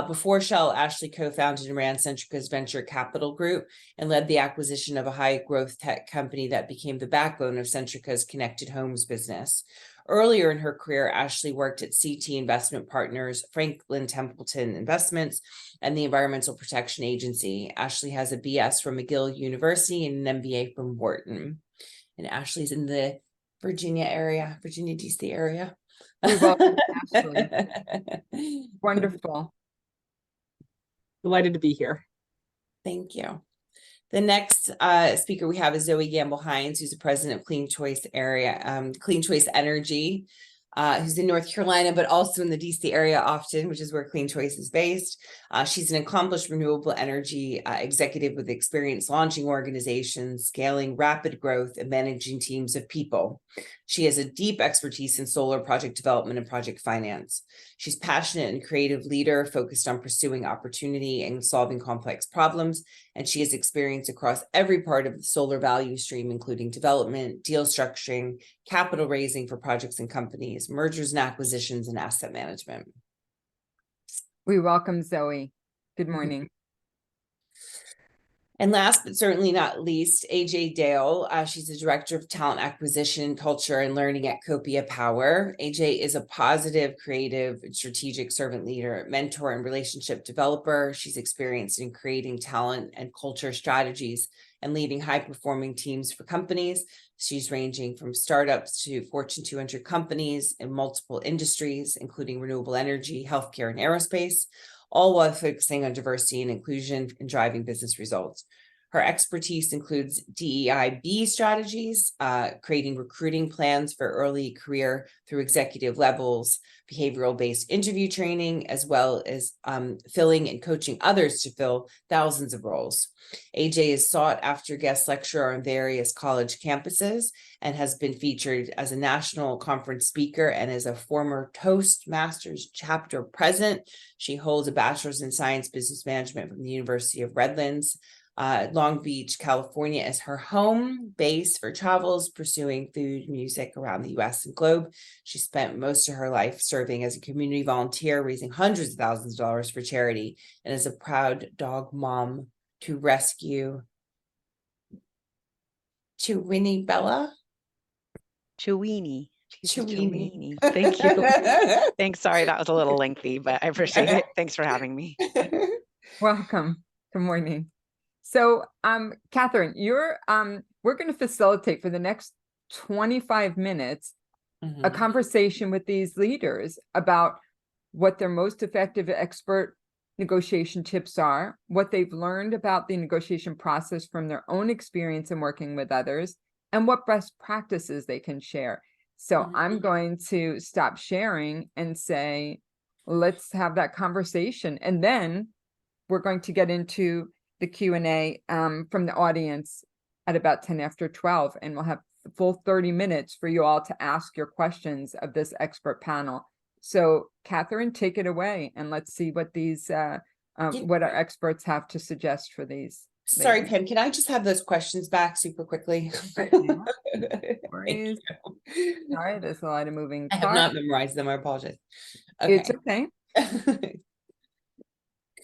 Before Shell, Ashley co-founded and ran Centrica's venture capital group and led the acquisition of a high-growth tech company that became the backbone of Centrica's connected homes business. Earlier in her career, Ashley worked at CT Investment Partners, Franklin Templeton Investments, and the Environmental Protection Agency. Ashley has a BS from McGill University and an MBA from Wharton. And Ashley's in the Virginia, DC area. We welcome Ashley. Wonderful. Delighted to be here. Thank you. The next speaker we have is Zoe Gamble-Hines, who's the president of Clean Choice Energy, who's in North Carolina, but also in the DC area often, which is where Clean Choice is based. She's an accomplished renewable energy executive with experience launching organizations, scaling rapid growth, and managing teams of people. She has a deep expertise in solar project development and project finance. She's passionate and creative leader focused on pursuing opportunity and solving complex problems. And she has experience across every part of the solar value stream, including development, deal structuring, capital raising for projects and companies, mergers and acquisitions, and asset management. We welcome Zoe. Good morning. And last but certainly not least, AJ Dale. She's the Director of Talent Acquisition, Culture, and Learning at Copia Power. AJ is a positive, creative, and strategic servant leader, mentor, and relationship developer. She's experienced in creating talent and culture strategies and leading high-performing teams for companies. She's ranging from startups to Fortune 200 companies in multiple industries, including renewable energy, healthcare, and aerospace. all while focusing on diversity and inclusion and driving business results. Her expertise includes DEI-B strategies, creating recruiting plans for early career through executive levels, behavioral-based interview training, as well as filling and coaching others to fill thousands of roles. AJ is sought after guest lecturer on various college campuses and has been featured as a national conference speaker and as a former Toastmasters chapter president. She holds a bachelor's in science business management from the University of Redlands. Long Beach, California is her home base for travels, pursuing food, music around the US and globe. She spent most of her life serving as a community volunteer, raising hundreds of thousands of dollars for charity, and is a proud dog mom to rescue Chewini Bella. Chewini. She's a Chewini. Chewini. Thank you. Thanks. Sorry, that was a little lengthy, but I appreciate it. Thanks for having me. Welcome. Good morning. So, Catherine, we're going to facilitate for the next 25 minutes a conversation with these leaders about what their most effective expert negotiation tips are, what they've learned about the negotiation process from their own experience in working with others, and what best practices they can share. So I'm going to stop sharing and say, let's have that conversation. And then we're going to get into the Q&A from the audience at about 10 after 12, and we'll have the full 30 minutes for you all to ask your questions of this expert panel. So Catherine, take it away, and let's see what these what our experts have to suggest for these. Sorry, Pam, can I just have those questions back super quickly? Worries. Sorry, there's a lot of moving I parts. have not memorized them. I apologize. It's okay.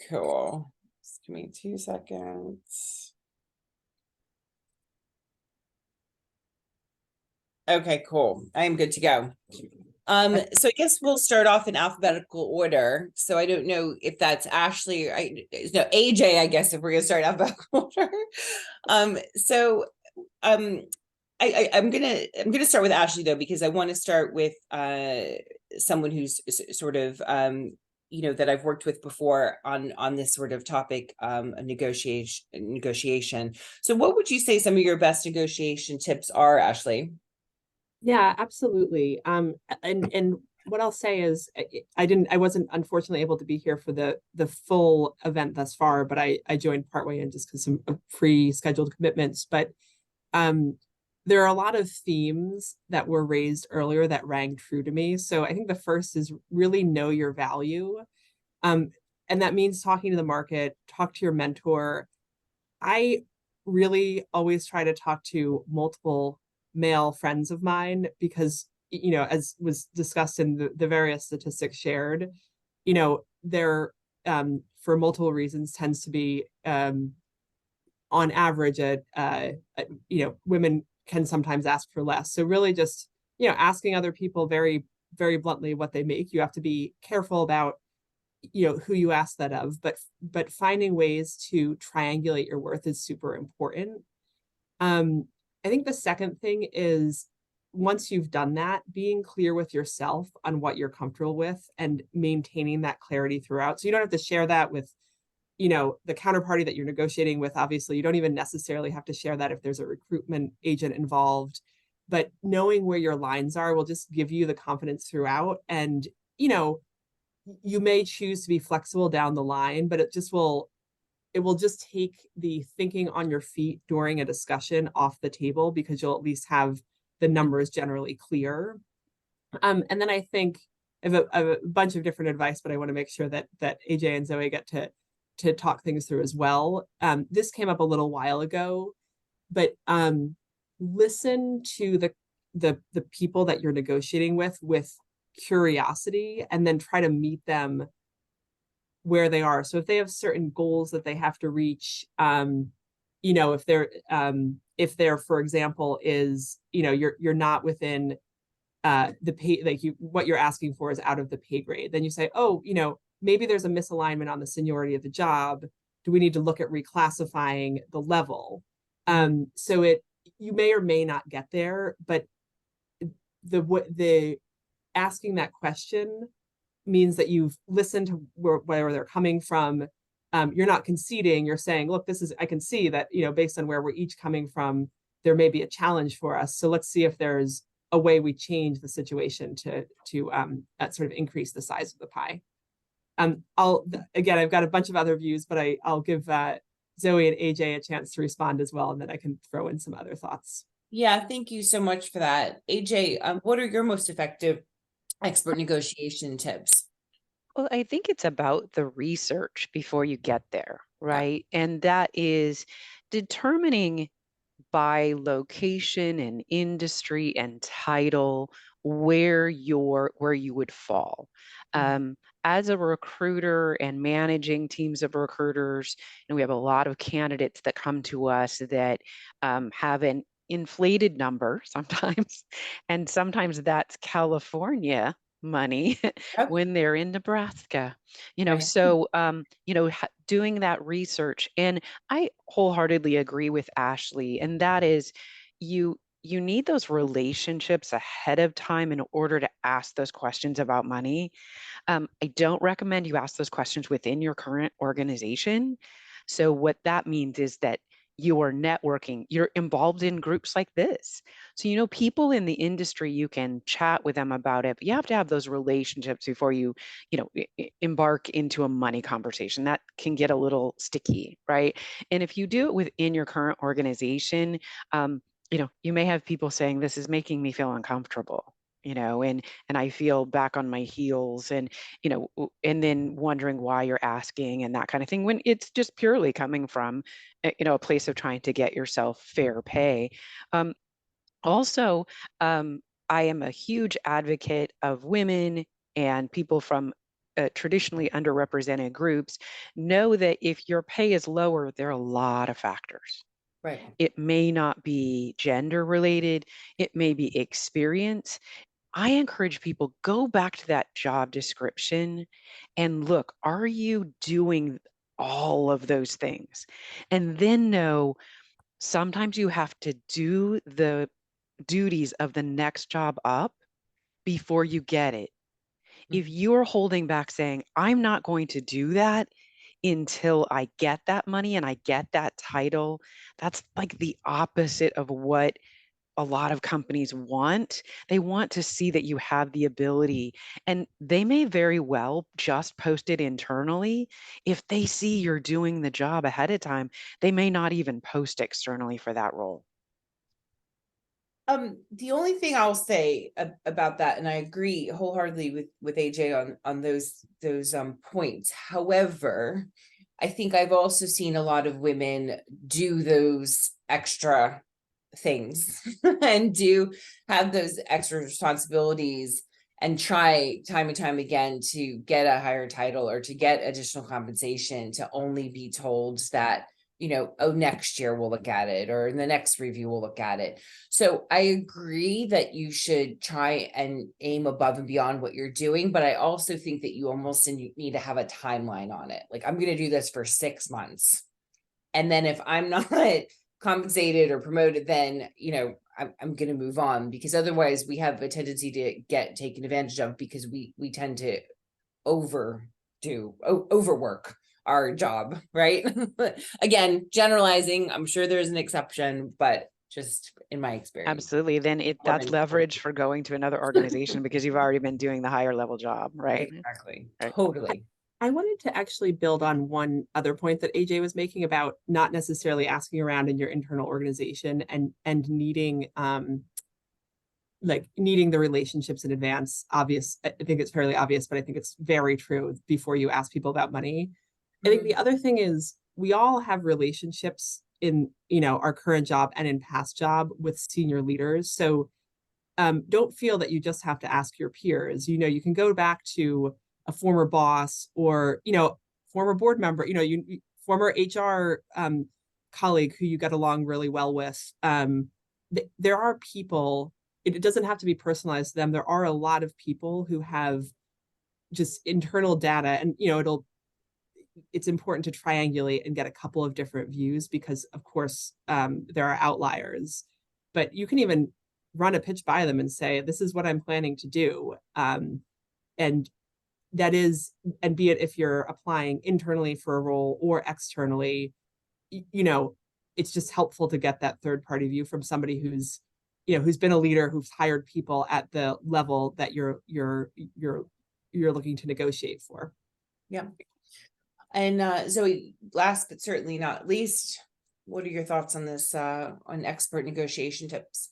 Cool. Just give me 2 seconds. Okay, cool. I am good to go. So I guess we'll start off in alphabetical order. So I don't know if that's Ashley or AJ, I guess, if we're gonna start alphabetical order. I'm gonna start with Ashley though, because I want to start with someone who's sort of that I've worked with before on this sort of topic, a negotiation. So what would you say some of your best negotiation tips are, Ashley? Yeah, absolutely. And what I'll say is I wasn't unfortunately able to be here for the full event thus far, but I joined partway in just because of pre-scheduled commitments. But there are a lot of themes that were raised earlier that rang true to me. So I think the first is really know your value. And that means talking to the market, talk to your mentor. I really always try to talk to multiple male friends of mine because, as was discussed in the various statistics shared, there, for multiple reasons, tends to be, on average, women can sometimes ask for less. So really just, asking other people very, very bluntly what they make. You have to be careful about, who you ask that of, but finding ways to triangulate your worth is super important. I think the second thing is, once you've done that, being clear with yourself on what you're comfortable with and maintaining that clarity throughout. So you don't have to share that with, the counterparty that you're negotiating with. Obviously, you don't even necessarily have to share that if there's a recruitment agent involved, but knowing where your lines are will just give you the confidence throughout. And, you may choose to be flexible down the line, but it will just take the thinking on your feet during a discussion off the table, because you'll at least have the numbers generally clear. And then I think I have a bunch of different advice, but I want to make sure that AJ and Zoe get to talk things through as well. This came up a little while ago, but listen to the people that you're negotiating with curiosity, and then try to meet them where they are. So if they have certain goals that they have to reach, if they're, for example, is, you're not within the pay, like what you're asking for is out of the pay grade, then you say, oh, maybe there's a misalignment on the seniority of the job. Do we need to look at reclassifying the level? So you may or may not get there, but the asking that question means that you've listened to where they're coming from. You're not conceding, you're saying, look, I can see that, based on where we're each coming from, there may be a challenge for us. So let's see if there's a way we change the situation to sort of increase the size of the pie. I've got a bunch of other views, but I'll give Zoe and AJ a chance to respond as well, and then I can throw in some other thoughts. Yeah, thank you so much for that. AJ, what are your most effective expert negotiation tips? Well, I think it's about the research before you get there, right? And that is determining by location and industry and title where you would fall. As a recruiter and managing teams of recruiters, and we have a lot of candidates that come to us that have an inflated number sometimes, and sometimes that's California money Yep. when they're in Nebraska, Right. so doing that research. And I wholeheartedly agree with Ashley, and that is you need those relationships ahead of time in order to ask those questions about money. I don't recommend you ask those questions within your current organization. So what that means is that you are networking, you're involved in groups like this. So, people in the industry, you can chat with them about it, but you have to have those relationships before you, embark into a money conversation. That can get a little sticky, right? And if you do it within your current organization, you may have people saying, this is making me feel uncomfortable, and I feel back on my heels, and and then wondering why you're asking and that kind of thing, when it's just purely coming from a place of trying to get yourself fair pay. Also, I am a huge advocate of women and people from traditionally underrepresented groups. Know that if your pay is lower, there are a lot of factors. Right. It may not be gender related, it may be experience. I encourage people, go back to that job description and look, are you doing all of those things? And then know sometimes you have to do the duties of the next job up before you get it. If you're holding back saying, I'm not going to do that until I get that money and I get that title, that's like the opposite of what a lot of companies want. They want to see that you have the ability, and they may very well just post it internally. If they see you're doing the job ahead of time, they may not even post externally for that role. The only thing I'll say about that, and I agree wholeheartedly with AJ on those points. However, I think I've also seen a lot of women do those extra things and do have those extra responsibilities and try time and time again to get a higher title or to get additional compensation, to only be told that, oh, next year we'll look at it, or in the next review we'll look at it. So I agree that you should try and aim above and beyond what you're doing, but I also think that you almost need to have a timeline on it. Like, I'm going to do this for 6 months, and then if I'm not compensated or promoted, then I'm going to move on, because otherwise we have a tendency to get taken advantage of, because we tend to overwork our job, right? Again, generalizing, I'm sure there's an exception, but just in my experience. Absolutely. Then that's leverage for going to another organization because you've already been doing the higher level job, right? Exactly. Right. Totally. I wanted to actually build on one other point that AJ was making about not necessarily asking around in your internal organization and needing needing the relationships in advance. Obvious. I think it's fairly obvious, but I think it's very true before you ask people about money. I think the other thing is, we all have relationships in, our current job and in past job with senior leaders. So don't feel that you just have to ask your peers. You can go back to a former boss, or, former board member, former HR colleague who you get along really well with. There are people, it doesn't have to be personalized to them. There are a lot of people who have just internal data, and, it's important to triangulate and get a couple of different views, because of course there are outliers, but you can even run a pitch by them and say, this is what I'm planning to do. And that is, and be it if you're applying internally for a role or externally, you know, it's just helpful to get that third party view from somebody who's, you know, who's been a leader, who's hired people at the level that you're looking to negotiate for. Yeah. And Zoe, last but certainly not least, what are your thoughts on this, on expert negotiation tips?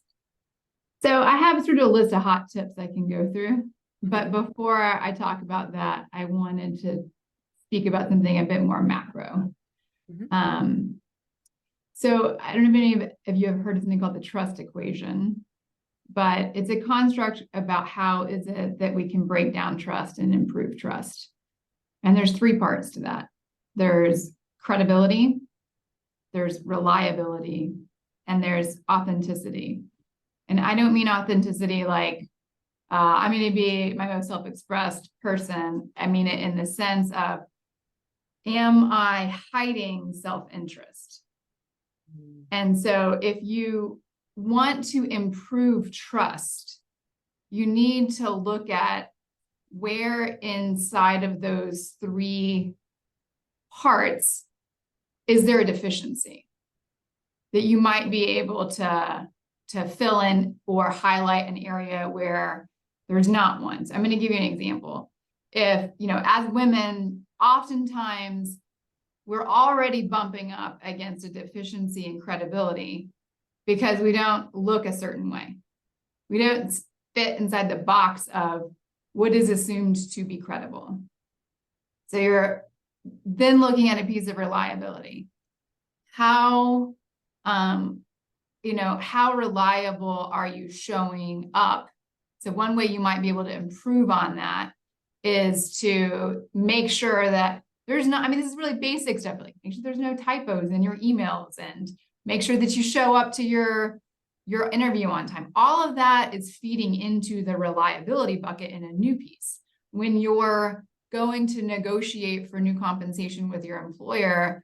So I have sort of a list of hot tips I can go through, but before I talk about that, I wanted to speak about something a bit more macro. So I don't know if any of you have heard of something called the trust equation, but it's a construct about how is it that we can break down trust and improve trust. And there's three parts to that. There's credibility, there's reliability, and there's authenticity. And I don't mean authenticity like, I'm going to be my most self-expressed person. I mean it in the sense of, am I hiding self-interest? And so if you want to improve trust, you need to look at where inside of those three parts is there a deficiency that you might be able to fill in or highlight an area where there's not one. So I'm going to give you an example. If, you know, as women, oftentimes we're already bumping up against a deficiency in credibility because we don't look a certain way. We don't fit inside the box of what is assumed to be credible. So you're then looking at a piece of reliability. How, you know, how reliable are you showing up? So one way you might be able to improve on that is to make sure that there's not, I mean, this is really basic stuff, like make sure there's no typos in your emails and make sure that you show up to your interview on time. All of that is feeding into the reliability bucket in a new piece. When you're going to negotiate for new compensation with your employer,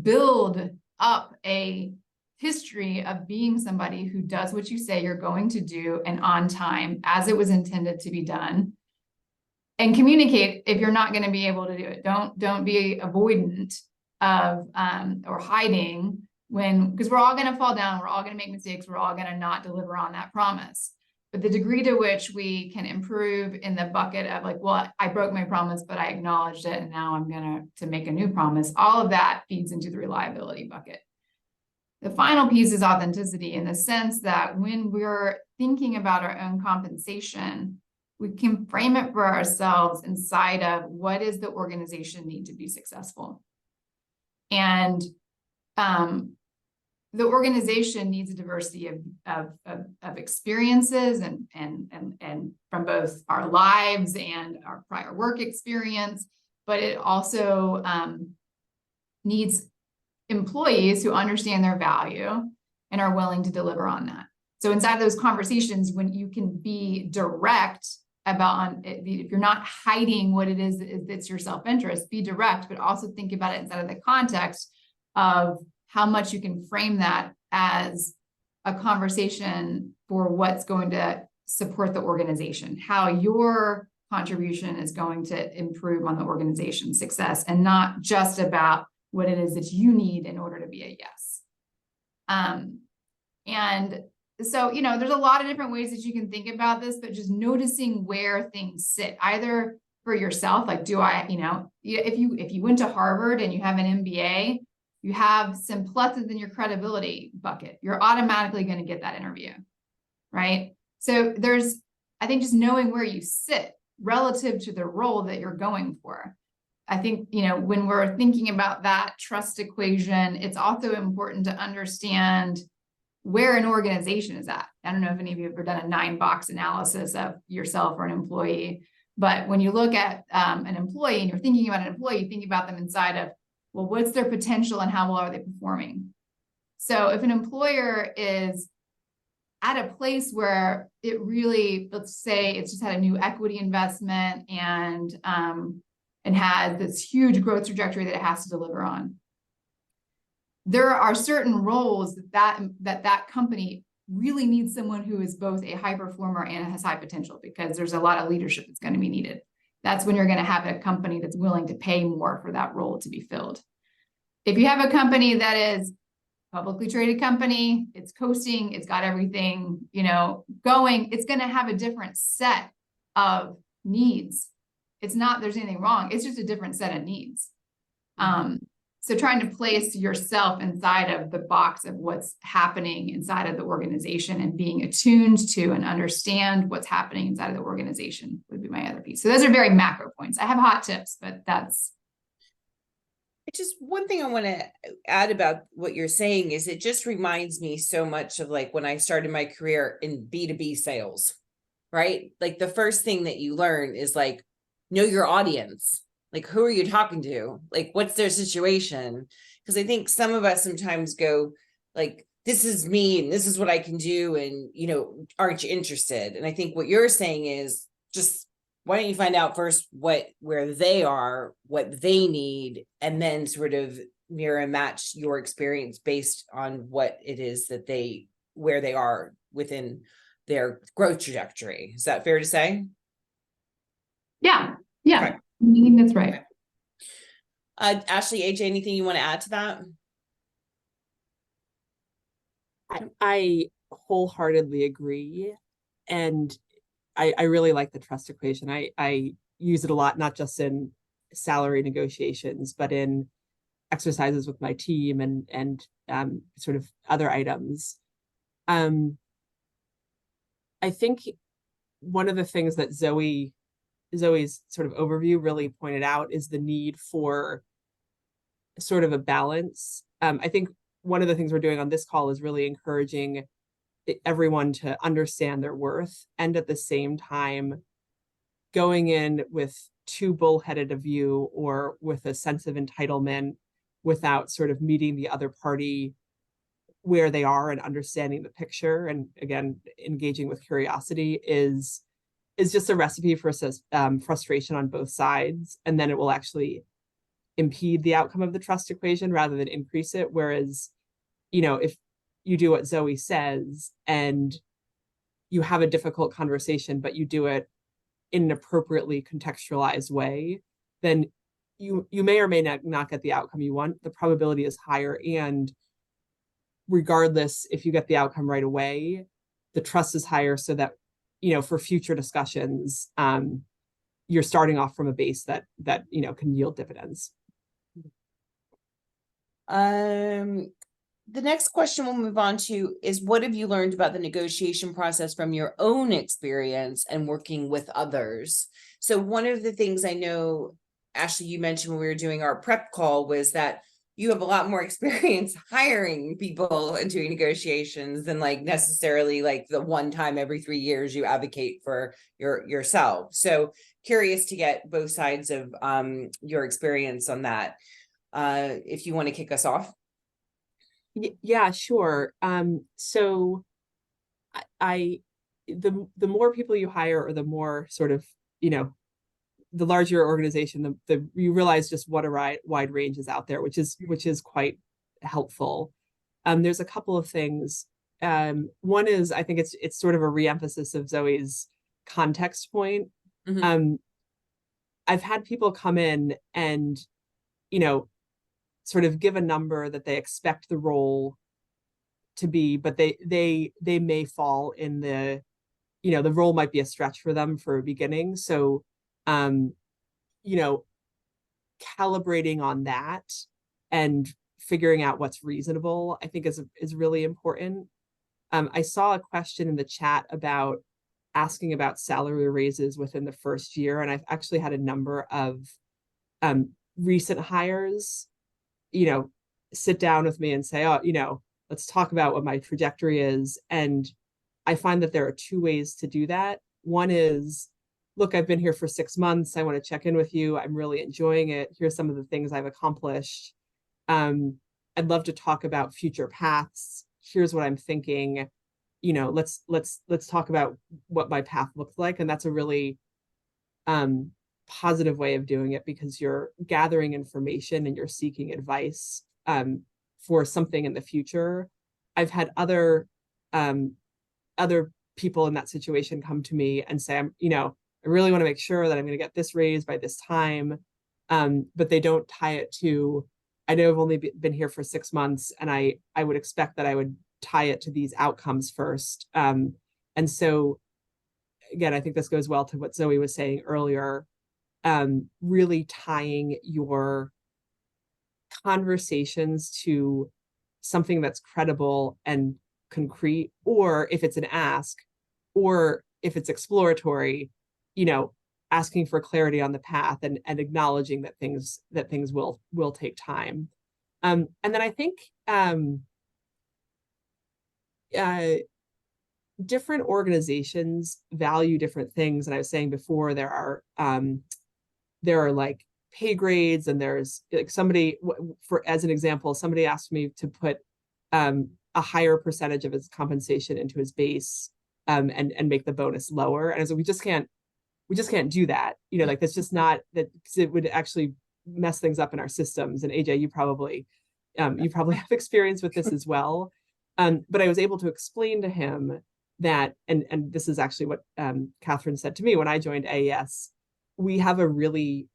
build up a history of being somebody who does what you say you're going to do and on time as it was intended to be done. And communicate if you're not going to be able to do it. Don't be avoidant of or hiding when, because we're all going to fall down, we're all going to make mistakes, we're all going to not deliver on that promise. But the degree to which we can improve in the bucket of like, well, I broke my promise, but I acknowledged it, and now I'm going to make a new promise. All of that feeds into the reliability bucket. The final piece is authenticity, in the sense that when we're thinking about our own compensation, we can frame it for ourselves inside of what does the organization need to be successful. And the organization needs a diversity of experiences and from both our lives and our prior work experience, but it also needs employees who understand their value and are willing to deliver on that. So inside those conversations, when you can be direct about, if you're not hiding what it is that's your self-interest, be direct, but also think about it inside of the context of how much you can frame that as a conversation for what's going to support the organization, how your contribution is going to improve on the organization's success, and not just about what it is that you need in order to be a yes. And so, you know, there's a lot of different ways that you can think about this, but just noticing where things sit, either for yourself, like, do I, you know, if you went to Harvard and you have an MBA, you have some pluses in your credibility bucket, you're automatically going to get that interview, right? So there's, I think, just knowing where you sit relative to the role that you're going for. I think, you know, when we're thinking about that trust equation, it's also important to understand where an organization is at. I don't know if any of you have ever done a 9-box analysis of yourself or an employee, but when you look at an employee and you're thinking about an employee, you think about them inside of, well, what's their potential and how well are they performing? So if an employer is at a place where it really, let's say it's just had a new equity investment and has this huge growth trajectory that it has to deliver on, there are certain roles that company really needs someone who is both a high performer and has high potential, because there's a lot of leadership that's going to be needed. That's when you're going to have a company that's willing to pay more for that role to be filled. If you have a company that is publicly traded company, it's coasting, it's got everything, you know, going, it's going to have a different set of needs. It's not, there's anything wrong. It's just a different set of needs. So trying to place yourself inside of the box of what's happening inside of the organization and being attuned to and understand what's happening inside of the organization would be my other piece. So those are very macro points. I have hot tips, but that's. It's just one thing I want to add about what you're saying is it just reminds me so much of like when I started my career in B2B sales, right? Like the first thing that you learn is like, know your audience. Like, who are you talking to? Like, what's their situation? Because I think some of us sometimes go like, this is me and this is what I can do. And, you know, aren't you interested? And I think what you're saying is just, why don't you find out first where they are, what they need, and then sort of mirror and match your experience based on what it is that where they are within their growth trajectory. Is that fair to say? Yeah. Yeah. Okay. I think that's right. Okay. Ashley, AJ, anything you want to add to that? I wholeheartedly agree. And I really like the trust equation. I use it a lot, not just in salary negotiations, but in exercises with my team and sort of other items. I think one of the things that Zoe's sort of overview really pointed out is the need for sort of a balance. I think one of the things we're doing on this call is really encouraging everyone to understand their worth, and at the same time going in with too bullheaded a view or with a sense of entitlement without sort of meeting the other party where they are and understanding the picture. And again, engaging with curiosity is just a recipe for frustration on both sides. And then it will actually impede the outcome of the trust equation rather than increase it. Whereas, you know, if you do what Zoe says and you have a difficult conversation, but you do it in an appropriately contextualized way, then you may or may not get the outcome you want. The probability is higher. And regardless, if you get the outcome right away, the trust is higher so that, you know, for future discussions, you're starting off from a base that you know, can yield dividends. The next question we'll move on to is, what have you learned about the negotiation process from your own experience and working with others? So one of the things I know, Ashley, you mentioned when we were doing our prep call was that you have a lot more experience hiring people and doing negotiations than like necessarily like the one time every 3 years you advocate for yourself. So curious to get both sides of your experience on that. If you want to kick us off. Yeah, sure. So the more people you hire, or the more sort of, you know, the larger your organization, the you realize just what a wide range is out there, which is quite helpful. There's a couple of things. One is, I think it's sort of a reemphasis of Zoe's context point. Mm-hmm. I've had people come in and, you know, sort of give a number that they expect the role to be, but they may fall in the, you know, the role might be a stretch for them for a beginning. So, you know, calibrating on that and figuring out what's reasonable, I think is really important. I saw a question in the chat about asking about salary raises within the first year, and I've actually had a number of recent hires, you know, sit down with me and say, oh, you know, let's talk about what my trajectory is. And I find that there are two ways to do that. One is, look, I've been here for 6 months. I want to check in with you. I'm really enjoying it. Here's some of the things I've accomplished. I'd love to talk about future paths. Here's what I'm thinking. You know, let's talk about what my path looks like. And that's a really positive way of doing it, because you're gathering information and you're seeking advice for something in the future. I've had other people in that situation come to me and say, you know, I really want to make sure that I'm going to get this raise by this time. But they don't tie it to, I know I've only been here for 6 months, and I would expect that I would tie it to these outcomes first. And so again, I think this goes well to what Zoe was saying earlier, really tying your conversations to something that's credible and concrete, or if it's an ask, or if it's exploratory, asking for clarity on the path and acknowledging that things will take time. And then I think different organizations value different things. And I was saying before, there are like pay grades, and there's like somebody, as an example, somebody asked me to put a higher percentage of his compensation into his base, and make the bonus lower. And so we just can't do that. Like that's just not that, because it would actually mess things up in our systems. And AJ, you probably have experience with this as well. But I was able to explain to him that, and this is actually what Catherine said to me when I joined AES, we have a really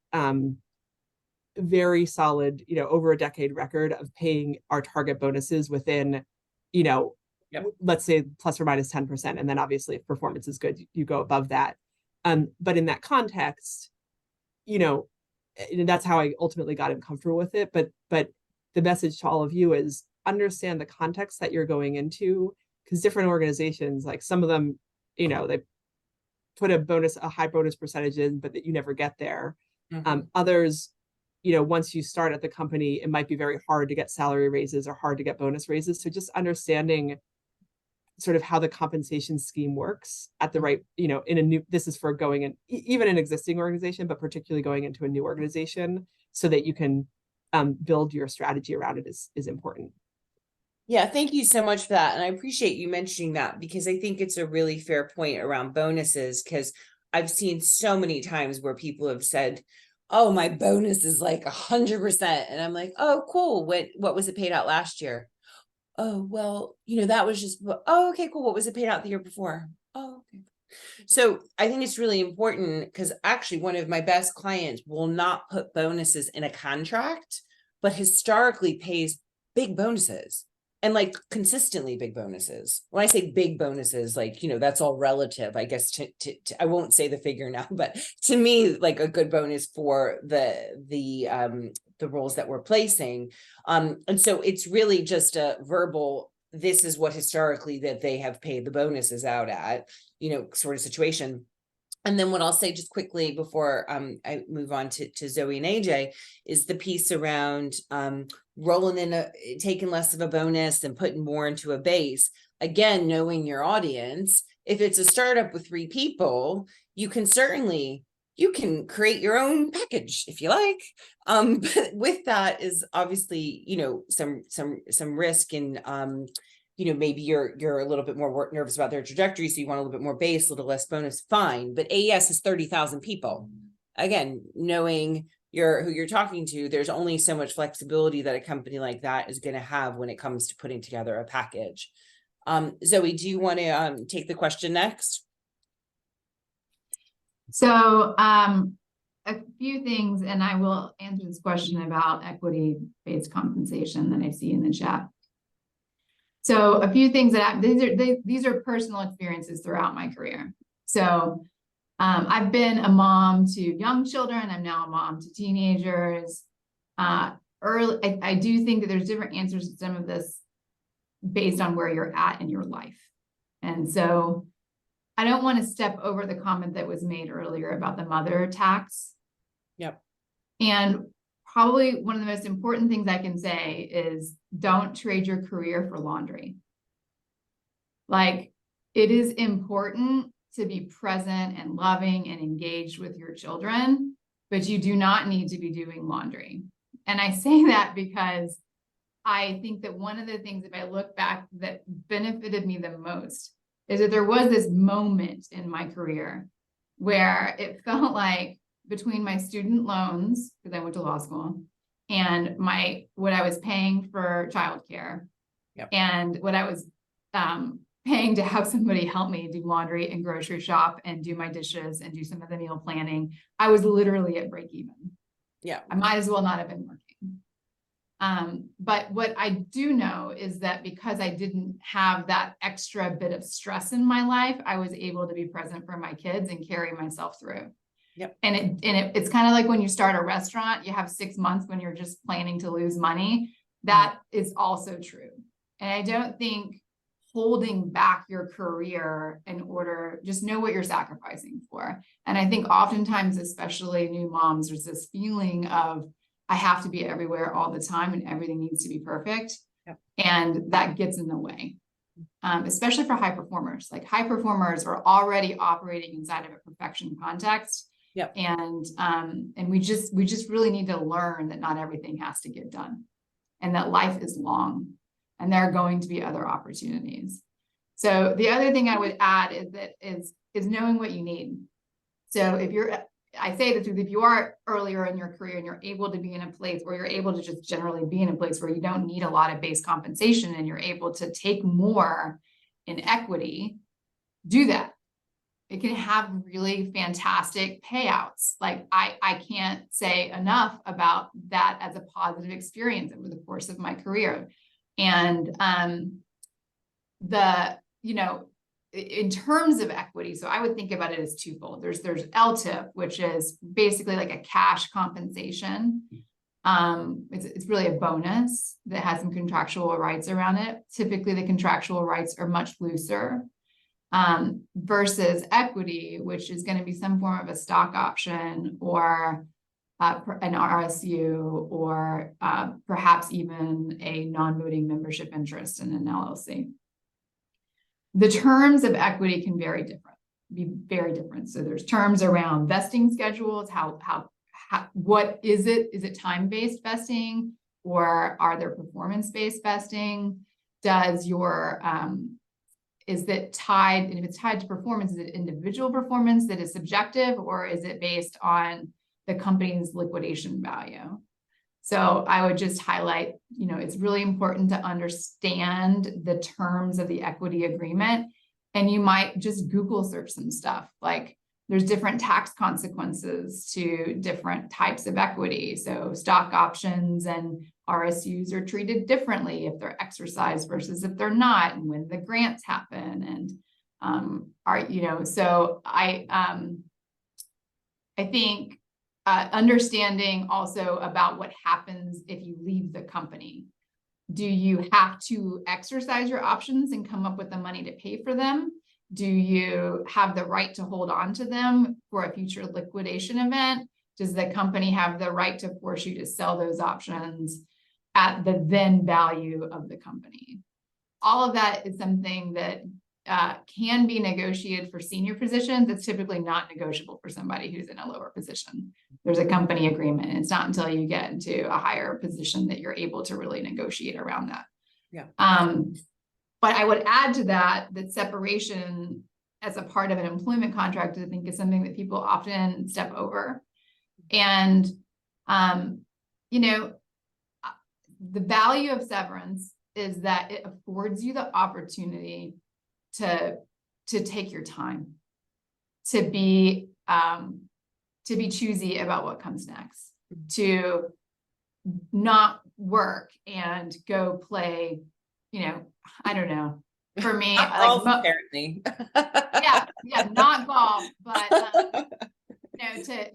very solid, over a decade record of paying our target bonuses within, let's say plus or minus 10%. And then obviously if performance is good, you go above that. But in that context, that's how I ultimately got him comfortable with it. But the message to all of you is understand the context that you're going into, because different organizations, like some of them, they put a high bonus percentage in, but that you never get there. Mm-hmm. Others, once you start at the company, it might be very hard to get salary raises or hard to get bonus raises. So just understanding sort of how the compensation scheme works at the right, this is for going in, even an existing organization, but particularly going into a new organization, so that you can build your strategy around it is important. Yeah, thank you so much for that. And I appreciate you mentioning that, because I think it's a really fair point around bonuses, because I've seen so many times where people have said, oh, my bonus is like 100%. And I'm like, oh, cool. What was it paid out last year? Oh, well, that was just, oh, okay, cool. What was it paid out the year before? Oh, okay. So I think it's really important, because actually one of my best clients will not put bonuses in a contract, but historically pays big bonuses, and like consistently big bonuses. When I say big bonuses, like, that's all relative, I guess, to I won't say the figure now, but to me, like a good bonus for the roles that we're placing. And so it's really just a verbal, this is what historically that they have paid the bonuses out at, sort of situation. And then what I'll say just quickly before I move on to Zoe and AJ is the piece around rolling in, taking less of a bonus and putting more into a base. Again, knowing your audience, if it's a startup with 3 people, you can create your own package if you like. But with that is obviously, some risk in, maybe you're a little bit more nervous about their trajectory, so you want a little bit more base, a little less bonus, fine. But AES is 30,000 people. Again, knowing who you're talking to, there's only so much flexibility that a company like that is going to have when it comes to putting together a package. Zoe, do you want to take the question next? So a few things, and I will answer this question about equity-based compensation that I see in the chat. So a few things that these are personal experiences throughout my career. So I've been a mom to young children. I'm now a mom to teenagers. I do think that there's different answers to some of this based on where you're at in your life. And so I don't want to step over the comment that was made earlier about the mother tax. Yep. And probably one of the most important things I can say is don't trade your career for laundry. Like, it is important to be present and loving and engaged with your children, but you do not need to be doing laundry. And I say that because I think that one of the things, if I look back, that benefited me the most is that there was this moment in my career where it felt like between my student loans, because I went to law school, and what I was paying for childcare, yep, and what I was paying to have somebody help me do laundry and grocery shop and do my dishes and do some of the meal planning, I was literally at break even. Yeah. I might as well not have been working. But what I do know is that because I didn't have that extra bit of stress in my life, I was able to be present for my kids and carry myself through. Yep. And it's kind of like when you start a restaurant, you have 6 months when you're just planning to lose money. That is also true. And I don't think holding back your career in order, just know what you're sacrificing for. And I think oftentimes, especially new moms, there's this feeling of, I have to be everywhere all the time and everything needs to be perfect. Yep. And that gets in the way, especially for high performers. Like high performers are already operating inside of a perfection context. Yep. And we just really need to learn that not everything has to get done and that life is long and there are going to be other opportunities. So the other thing I would add is knowing what you need. So I say the truth, if you are earlier in your career and you're able to be in a place where you're able to just generally be in a place where you don't need a lot of base compensation and you're able to take more in equity, do that. It can have really fantastic payouts. Like I can't say enough about that as a positive experience over the course of my career. And in terms of equity, so I would think about it as twofold. There's LTIP, which is basically like a cash compensation. It's really a bonus that has some contractual rights around it. Typically, the contractual rights are much looser. Versus equity, which is going to be some form of a stock option or an RSU or perhaps even a non-voting membership interest in an LLC. The terms of equity can be very different. So there's terms around vesting schedules. What is it? Is it time-based vesting or are there performance-based vesting? Is that tied, and if it's tied to performance, is it individual performance that is subjective or is it based on the company's liquidation value? So I would just highlight, it's really important to understand the terms of the equity agreement. And you might just Google search some stuff. Like there's different tax consequences to different types of equity. So stock options and RSUs are treated differently if they're exercised versus if they're not, and when the grants happen. And so I think understanding also about what happens if you leave the company. Do you have to exercise your options and come up with the money to pay for them? Do you have the right to hold on to them for a future liquidation event? Does the company have the right to force you to sell those options at the then value of the company? All of that is something that can be negotiated for senior positions. It's typically not negotiable for somebody who's in a lower position. There's a company agreement, and it's not until you get into a higher position that you're able to really negotiate around that. Yeah. But I would add to that separation as a part of an employment contract, I think, is something that people often step over. And, the value of severance is that it affords you the opportunity to take your time, to be choosy about what comes next, to not work and go play, I don't know. For me, golf, apparently. not golf, but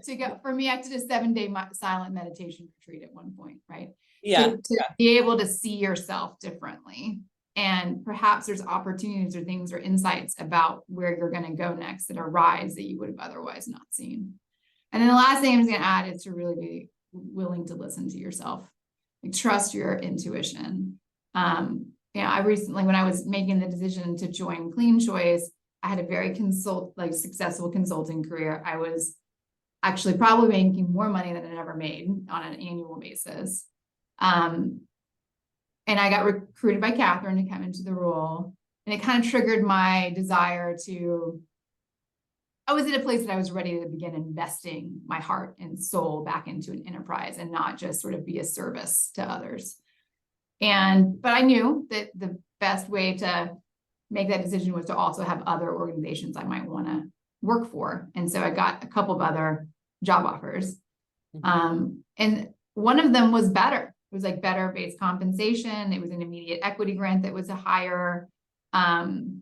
to go. For me, I did a 7-day silent meditation retreat at one point, right? To be able to see yourself differently, and perhaps there's opportunities or things or insights about where you're going to go next that arise that you would have otherwise not seen. And then the last thing I'm going to add is to really be willing to listen to yourself, trust your intuition. I recently, when I was making the decision to join Clean Choice, I had a very successful consulting career. I was actually probably making more money than I'd ever made on an annual basis. And I got recruited by Catherine to come into the role, and it kind of triggered my desire I was at a place that I was ready to begin investing my heart and soul back into an enterprise and not just sort of be a service to others. But I knew that the best way to make that decision was to also have other organizations I might want to work for. And so I got a couple of other job offers. And one of them was better. It was like better base compensation. It was an immediate equity grant that was a higher. And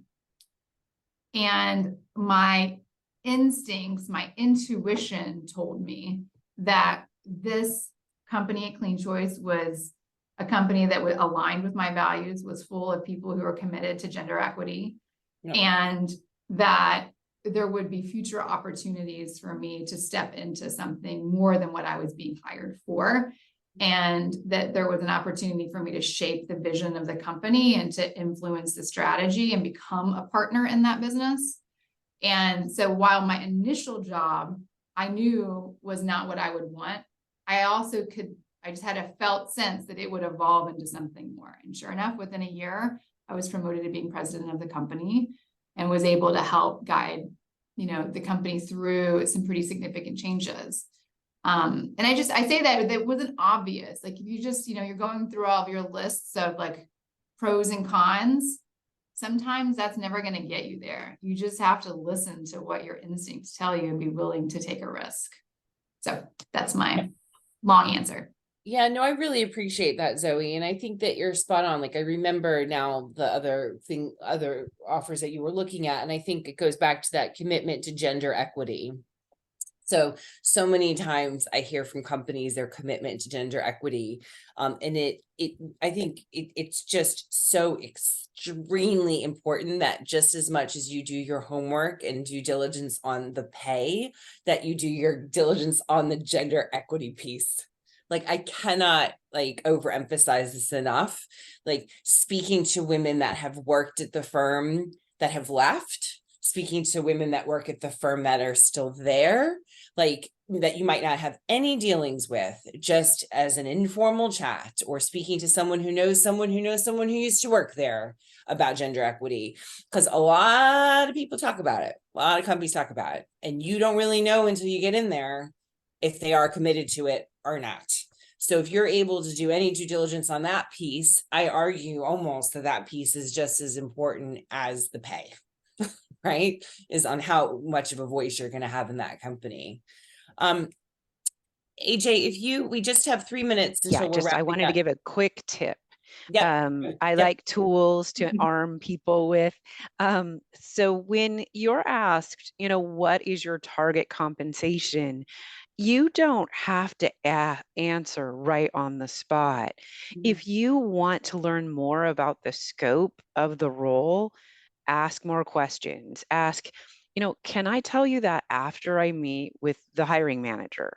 my instincts, my intuition told me that this company at Clean Choice was a company that was aligned with my values, was full of people who are committed to gender equity, and that there would be future opportunities for me to step into something more than what I was being hired for. And that there was an opportunity for me to shape the vision of the company and to influence the strategy and become a partner in that business. And so while my initial job, I knew was not what I would want, I just had a felt sense that it would evolve into something more. And sure enough, within a year, I was promoted to being president of the company and was able to help guide, the company through some pretty significant changes. And I say that wasn't obvious. Like if you just, you're going through all of your lists of like pros and cons, sometimes that's never going to get you there. You just have to listen to what your instincts tell you and be willing to take a risk. So that's my long answer. Yeah, no, I really appreciate that, Zoe. And I think that you're spot on. Like I remember now the other offers that you were looking at. And I think it goes back to that commitment to gender equity. So many times I hear from companies their commitment to gender equity. And I think it's just so extremely important that just as much as you do your homework and due diligence on the pay, that you do your diligence on the gender equity piece. Like I cannot overemphasize this enough. Like speaking to women that have worked at the firm that have left, speaking to women that work at the firm that are still there, like that you might not have any dealings with, just as an informal chat, or speaking to someone who knows someone who knows someone who used to work there about gender equity. Because a lot of people talk about it. A lot of companies talk about it. And you don't really know until you get in there if they are committed to it or not. So if you're able to do any due diligence on that piece, I argue almost that piece is just as important as the pay, right? Is on how much of a voice you're going to have in that company. AJ, we just have 3 minutes until we're wrapping I wanted up. to give a quick tip. Yep. I like tools to arm people with. So when you're asked, what is your target compensation? You don't have to answer right on the spot. If you want to learn more about the scope of the role, ask more questions. Ask, can I tell you that after I meet with the hiring manager,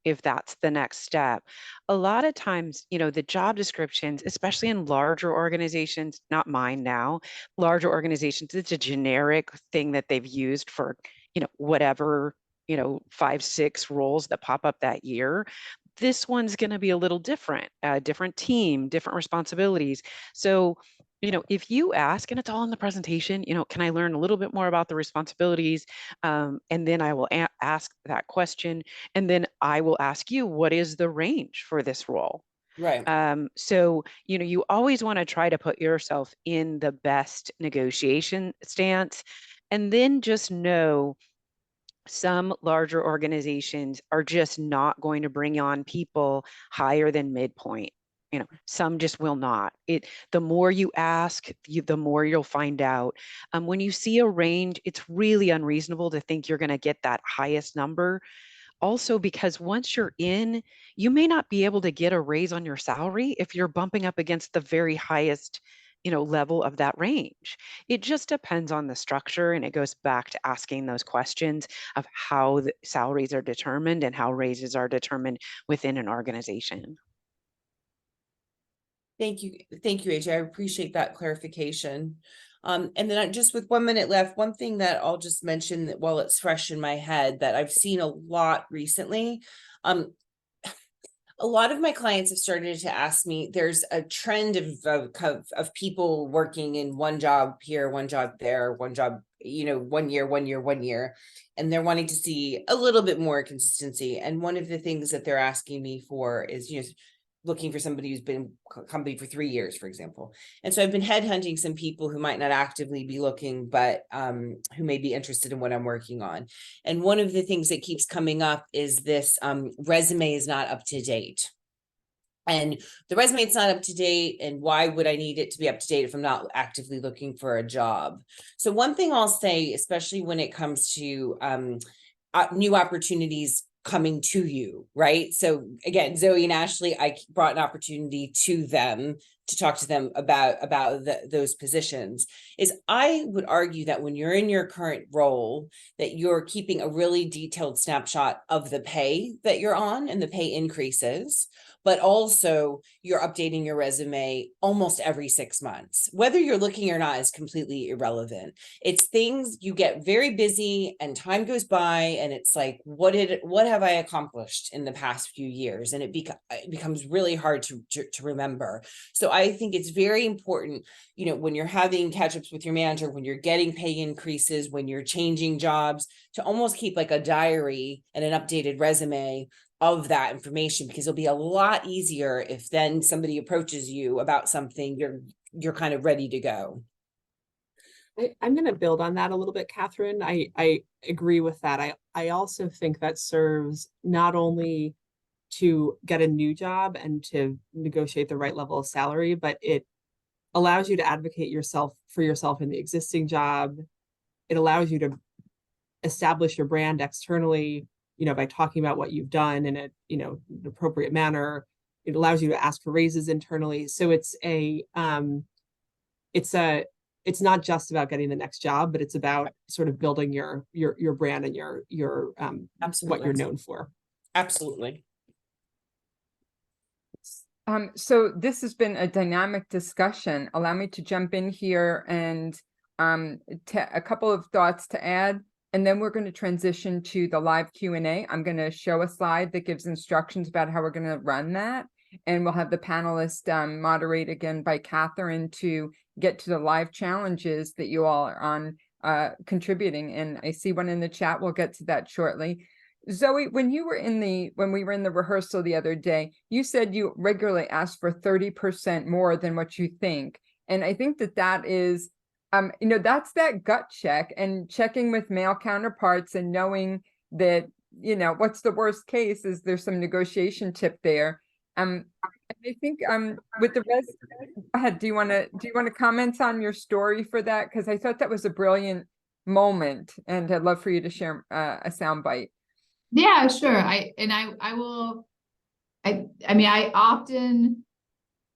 if that's the next step? A lot of times, the job descriptions, especially in larger organizations, not mine now, larger organizations, it's a generic thing that they've used for, whatever, 5, 6 roles that pop up that year. This one's going to be a little different, different team, different responsibilities. So, if you ask, and it's all in the presentation, can I learn a little bit more about the responsibilities? And then I will ask that question. And then I will ask you, what is the range for this role? Right. So, you always want to try to put yourself in the best negotiation stance. And then just know some larger organizations are just not going to bring on people higher than midpoint. Some just will not. The more you ask, the more you'll find out. When you see a range, it's really unreasonable to think you're going to get that highest number. Also, because once you're in, you may not be able to get a raise on your salary if you're bumping up against the very highest level of that range. It just depends on the structure, and it goes back to asking those questions of how the salaries are determined and how raises are determined within an organization. Thank you, AJ. I appreciate that clarification. And then just with 1 minute left, one thing that I'll just mention that while it's fresh in my head that I've seen a lot recently, a lot of my clients have started to ask me, there's a trend of people working in one job here, one job there, one job, 1 year, and they're wanting to see a little bit more consistency. And one of the things that they're asking me for is, looking for somebody who's been company for 3 years, for example. And so I've been headhunting some people who might not actively be looking, but who may be interested in what I'm working on. And one of the things that keeps coming up is this resume is not up to date. And the resume is not up to date. And why would I need it to be up to date if I'm not actively looking for a job? So one thing I'll say, especially when it comes to new opportunities coming to you, right? So again, Zoe and Ashley, I brought an opportunity to them to talk to them about those positions. Is I would argue that when you're in your current role, that you're keeping a really detailed snapshot of the pay that you're on and the pay increases, but also you're updating your resume almost every 6 months. Whether you're looking or not is completely irrelevant. It's things you get very busy and time goes by and it's like, what have I accomplished in the past few years? And it becomes really hard to remember. So I think it's very important, you know, when you're having catch-ups with your manager, when you're getting pay increases, when you're changing jobs, to almost keep like a diary and an updated resume of that information, because it'll be a lot easier if then somebody approaches you about something, you're kind of ready to go. I'm going to build on that a little bit, Catherine. I agree with that. I also think that serves not only to get a new job and to negotiate the right level of salary, but it allows you to advocate for yourself in the existing job. It allows you to establish your brand externally, you know, by talking about what you've done in a, you know, an appropriate manner. It allows you to ask for raises internally. So it's not just about getting the next job, but it's about sort of building your brand and your what you're known for. Absolutely. So this has been a dynamic discussion. Allow me to jump in here and a couple of thoughts to add, and then we're going to transition to the live Q&A. I'm going to show a slide that gives instructions about how we're going to run that, and we'll have the panelists moderate again by Catherine to get to the live challenges that you all are on contributing. And I see one in the chat. We'll get to that shortly. Zoe, when we were in the rehearsal the other day, you said you regularly ask for 30% more than what you think. And I think that is, you know, that's that gut check and checking with male counterparts and knowing that, you know, what's the worst case is there's some negotiation tip there. I think with the rest, go ahead. Do you want to comment on your story for that? Because I thought that was a brilliant moment, and I'd love for you to share a soundbite. Yeah, sure. I mean, I often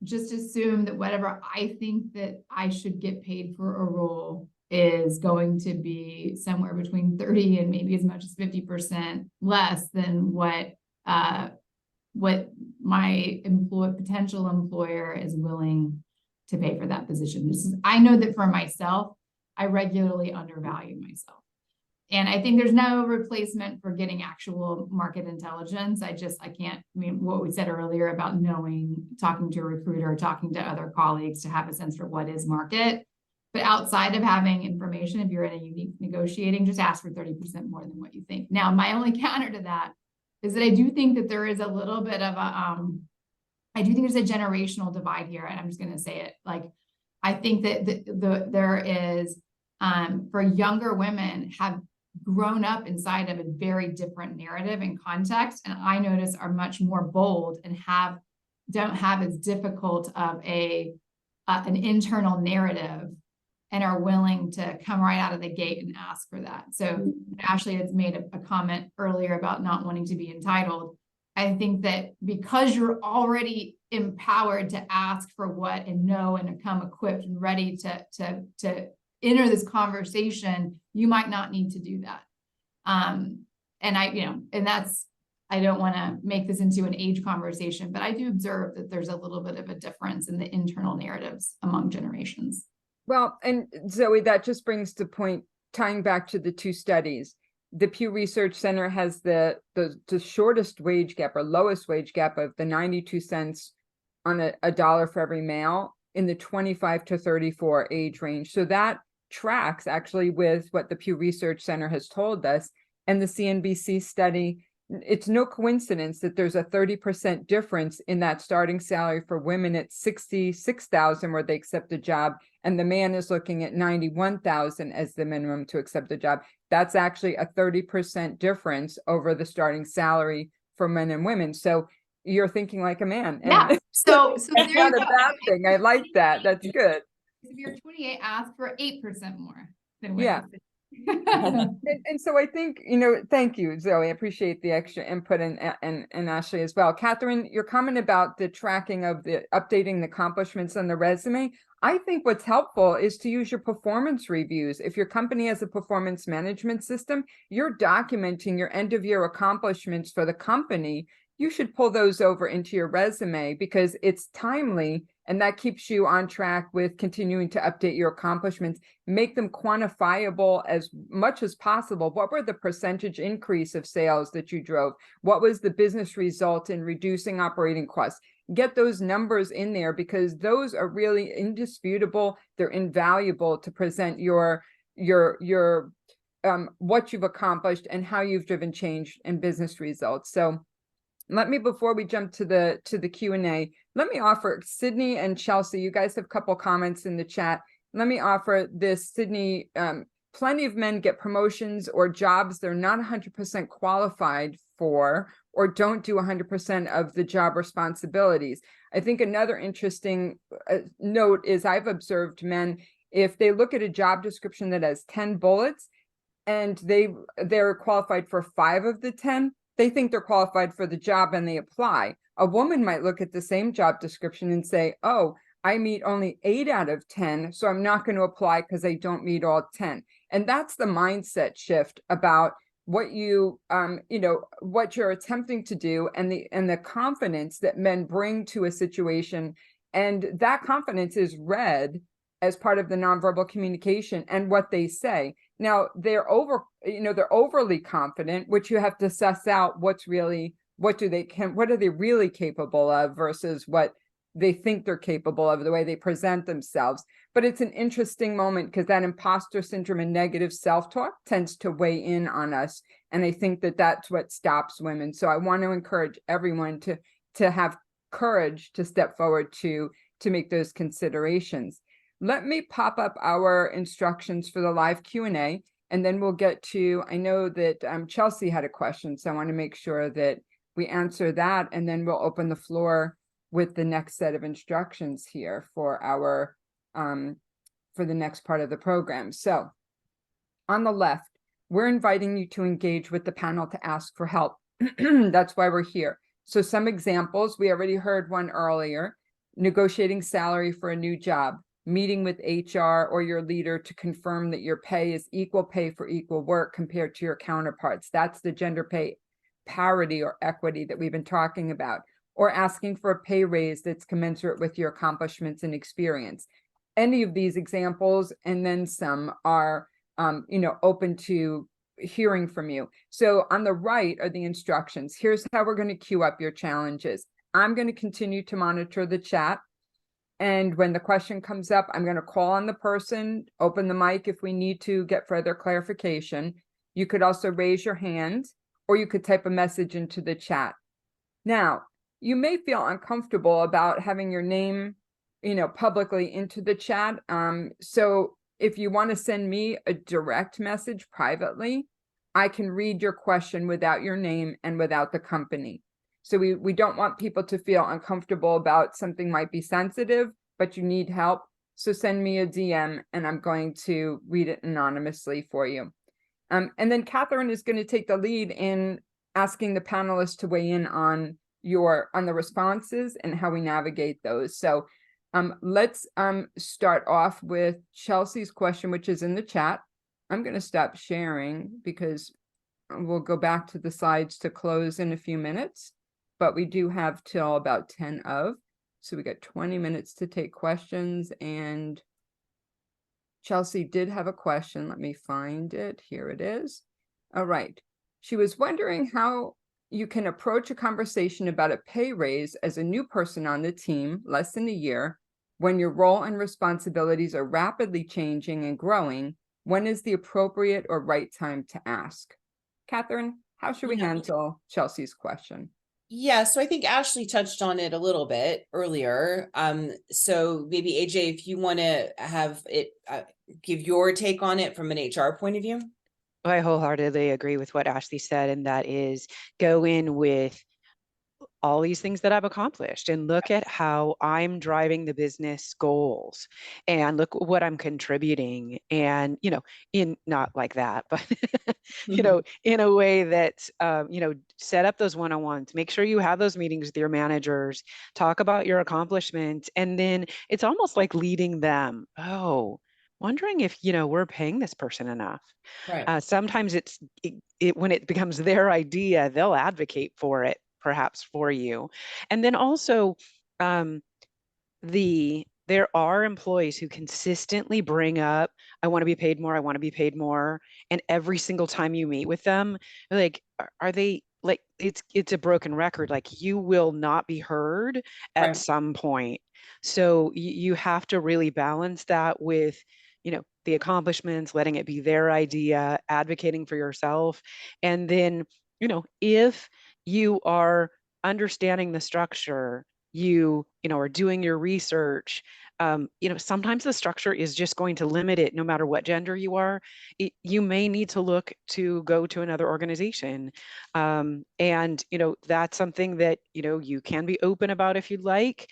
just assume that whatever I think that I should get paid for a role is going to be somewhere between 30 and maybe as much as 50% less than what my potential employer is willing to pay for that position. I know that for myself, I regularly undervalue myself. And I think there's no replacement for getting actual market intelligence. I can't, I mean, what we said earlier about talking to a recruiter, talking to other colleagues to have a sense for what is market. But outside of having information, if you're in a unique negotiating, just ask for 30% more than what you think. Now, my only counter to that is that I do think that there is a little bit of I do think there's a generational divide here. And I'm just going to say it. Like, I think that there is, for younger women have grown up inside of a very different narrative and context, and I notice are much more bold and don't have as difficult of an internal narrative, and are willing to come right out of the gate and ask for that. So Ashley has made a comment earlier about not wanting to be entitled. I think that because you're already empowered to ask for what and know and come equipped and ready to enter this conversation, you might not need to do that. And I don't want to make this into an age conversation, but I do observe that there's a little bit of a difference in the internal narratives among generations. Well, and Zoe, that just brings the point, tying back to the two studies. The Pew Research Center has the shortest wage gap or lowest wage gap of the 92 cents on a dollar for every male in the 25 to 34 age range. So that tracks actually with what the Pew Research Center has told us. And the CNBC study it's no coincidence that there's a 30% difference in that starting salary for women at 66,000 where they accept a job, and the man is looking at 91,000 as the minimum to accept a job. That's actually a 30% difference over the starting salary for men and women. So you're thinking like a man. Yeah. So That's there you not a go. bad thing. I like that. That's good. If you're 28, ask for 8% more than Yeah. women. And so I think, thank you, Zoe. I appreciate the extra input, and Ashley as well. Catherine, your comment about the tracking of the updating the accomplishments on the resume, I think what's helpful is to use your performance reviews. If your company has a performance management system, you're documenting your end of year accomplishments for the company. You should pull those over into your resume because it's timely, and that keeps you on track with continuing to update your accomplishments. Make them quantifiable as much as possible. What were the percentage increase of sales that you drove? What was the business result in reducing operating costs? Get those numbers in there because those are really indisputable. They're invaluable to present your what you've accomplished and how you've driven change in business results. So let me, before we jump to the Q&A, let me offer Sydney and Chelsea, you guys have a couple comments in the chat. Let me offer this, Sydney. Plenty of men get promotions or jobs they're not 100% qualified for or don't do 100% of the job responsibilities. I think another interesting note is I've observed men, if they look at a job description that has 10 bullets and they're qualified for 5 of the 10, they think they're qualified for the job and they apply. A woman might look at the same job description and say, oh, I meet only 8 out of 10, so I'm not going to apply because I don't meet all 10. And that's the mindset shift about what what you're attempting to do and the confidence that men bring to a situation. And that confidence is read as part of the nonverbal communication and what they say. Now they're overly confident, which you have to suss out what are they really capable of versus what they think they're capable of, the way they present themselves. But it's an interesting moment because that imposter syndrome and negative self-talk tends to weigh in on us. And I think that that's what stops women. So I want to encourage everyone to have courage to step forward to make those considerations. Let me pop up our instructions for the live Q&A, and then we'll get to, I know that Chelsea had a question, so I want to make sure that we answer that, and then we'll open the floor with the next set of instructions here for our for the next part of the program. So on the left, we're inviting you to engage with the panel to ask for help. That's why we're here. So some examples, we already heard one earlier: negotiating salary for a new job, meeting with HR or your leader to confirm that your pay is equal pay for equal work compared to your counterparts. That's the gender pay parity or equity that we've been talking about. Or asking for a pay raise that's commensurate with your accomplishments and experience. Any of these examples and then some are open to hearing from you. So on the right are the instructions. Here's how we're going to queue up your challenges. I'm going to continue to monitor the chat. And when the question comes up, I'm going to call on the person, open the mic if we need to get further clarification. You could also raise your hand, or you could type a message into the chat. Now, you may feel uncomfortable about having your name, publicly into the chat. So if you want to send me a direct message privately, I can read your question without your name and without the company. So we don't want people to feel uncomfortable about something might be sensitive, but you need help. So send me a DM and I'm going to read it anonymously for you. And then Catherine is going to take the lead in asking the panelists to weigh in on the responses and how we navigate those. So let's start off with Chelsea's question, which is in the chat. I'm going to stop sharing because we'll go back to the slides to close in a few minutes, but we do have till about 10 of, so we got 20 minutes to take questions. And Chelsea did have a question. Let me find it. Here it is. All right. She was wondering how you can approach a conversation about a pay raise as a new person on the team, less than a year, when your role and responsibilities are rapidly changing and growing. When is the appropriate or right time to ask? Catherine, How should we handle Chelsea's question? Yeah, so I think Ashley touched on it a little bit earlier. So maybe AJ, if you want to have it, give your take on it from an HR point of view. I wholeheartedly agree with what Ashley said, and that is go in with all these things that I've accomplished and look at how I'm driving the business goals and look what I'm contributing. And, in not like that, but, in a way that, set up those one-on-ones, make sure you have those meetings with your managers, talk about your accomplishments. And then it's almost like leading them. Oh, wondering if, we're paying this person enough. Right. Sometimes when it becomes their idea, they'll advocate for it, perhaps for you. And then also, there are employees who consistently bring up, I want to be paid more, I want to be paid more. And every single time you meet with them, like, are they like, it's a broken record. Like, you will not be heard at Right. some point. So you have to really balance that with, the accomplishments, letting it be their idea, advocating for yourself. And then, if you are understanding the structure, you are doing your research, sometimes the structure is just going to limit it no matter what gender you are. You may need to look to go to another organization. And that's something that you can be open about if you'd like,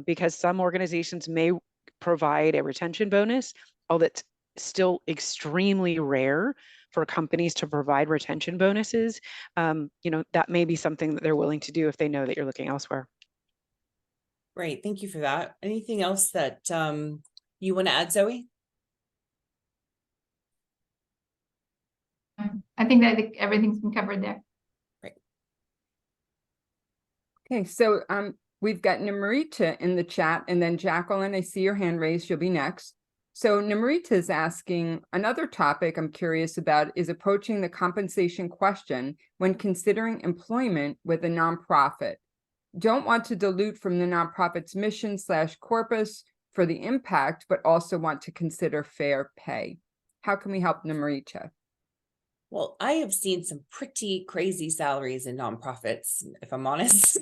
because some organizations may provide a retention bonus, although it's still extremely rare for companies to provide retention bonuses. That may be something that they're willing to do if they know that you're looking elsewhere. Great. Thank you for that. Anything else that you want to add, Zoe? I think everything's been covered there. Great. Okay, so we've got Namrita in the chat, and then Jacqueline, I see your hand raised. You'll be next. So Namrita is asking, another topic I'm curious about is approaching the compensation question when considering employment with a nonprofit. Don't want to dilute from the nonprofit's mission/corpus for the impact, but also want to consider fair pay. How can we help Namrita? Well, I have seen some pretty crazy salaries in nonprofits, if I'm honest,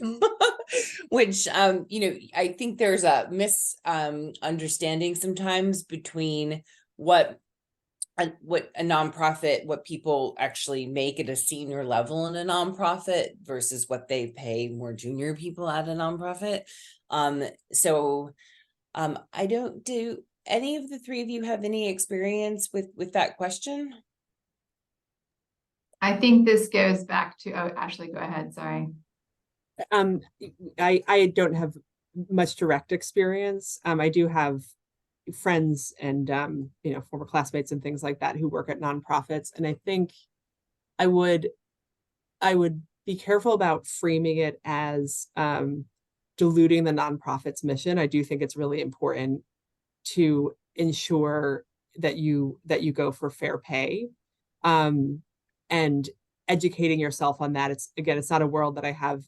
which, I think there's a misunderstanding sometimes between what a nonprofit, what people actually make at a senior level in a nonprofit versus what they pay more junior people at a nonprofit. I don't, do any of the three of you have any experience with that question? I think this goes back to, Ashley, go ahead, sorry. I don't have much direct experience. I do have friends and former classmates and things like that who work at nonprofits, and I think I would be careful about framing it as diluting the nonprofit's mission. I do think it's really important to ensure that you go for fair pay, and educating yourself on that. It's not a world that I have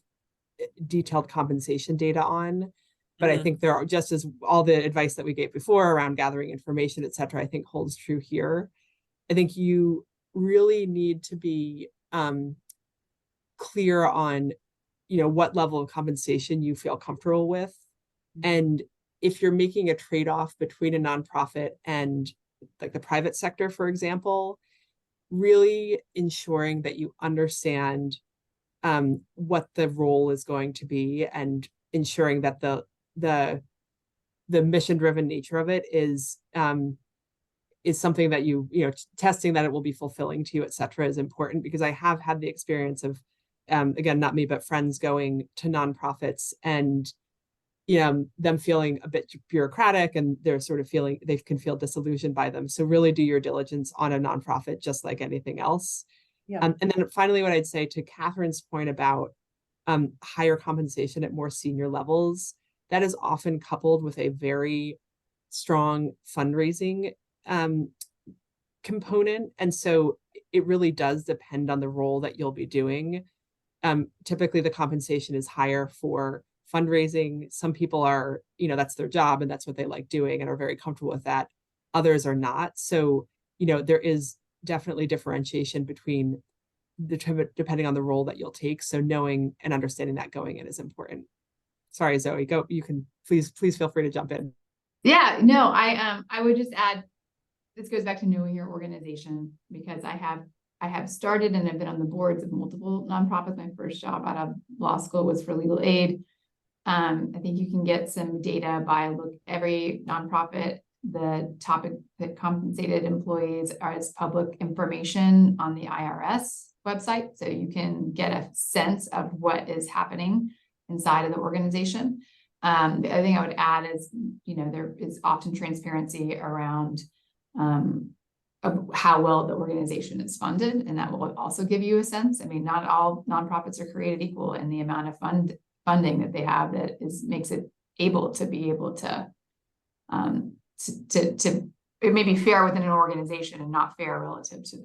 detailed compensation data on, but I think there are, just as all the advice that we gave before around gathering information, et cetera, I think holds true here. I think you really need to be clear on, what level of compensation you feel comfortable with. And if you're making a trade-off between a nonprofit and like the private sector, for example, really ensuring that you understand what the role is going to be, and ensuring that the mission-driven nature of it is something that testing that it will be fulfilling to you, et cetera, is important, because I have had the experience of, again, not me, but friends going to nonprofits and them feeling a bit bureaucratic, and they're sort of feeling they can feel disillusioned by them. So really do your diligence on a nonprofit, just like anything else. Yeah. And then finally, what I'd say to Catherine's point about higher compensation at more senior levels, that is often coupled with a very strong fundraising component. And so it really does depend on the role that you'll be doing. Typically, the compensation is higher for fundraising. Some people are, that's their job and that's what they like doing and are very comfortable with that. Others are not. So, there is definitely differentiation between depending on the role that you'll take. So knowing and understanding that going in is important. Sorry, Zoe, go. You can please feel free to jump in. Yeah, no, I would just add, this goes back to knowing your organization, because I have started and I've been on the boards of multiple nonprofits. My first job out of law school was for legal aid. I think you can get some data by every nonprofit, the topic that compensated employees are as public information on the IRS website. So you can get a sense of what is happening inside of the organization. The other thing I would add is, there is often transparency around of how well the organization is funded, and that will also give you a sense. I mean, not all nonprofits are created equal, and the amount of funding that they have makes it able to it may be fair within an organization and not fair relative to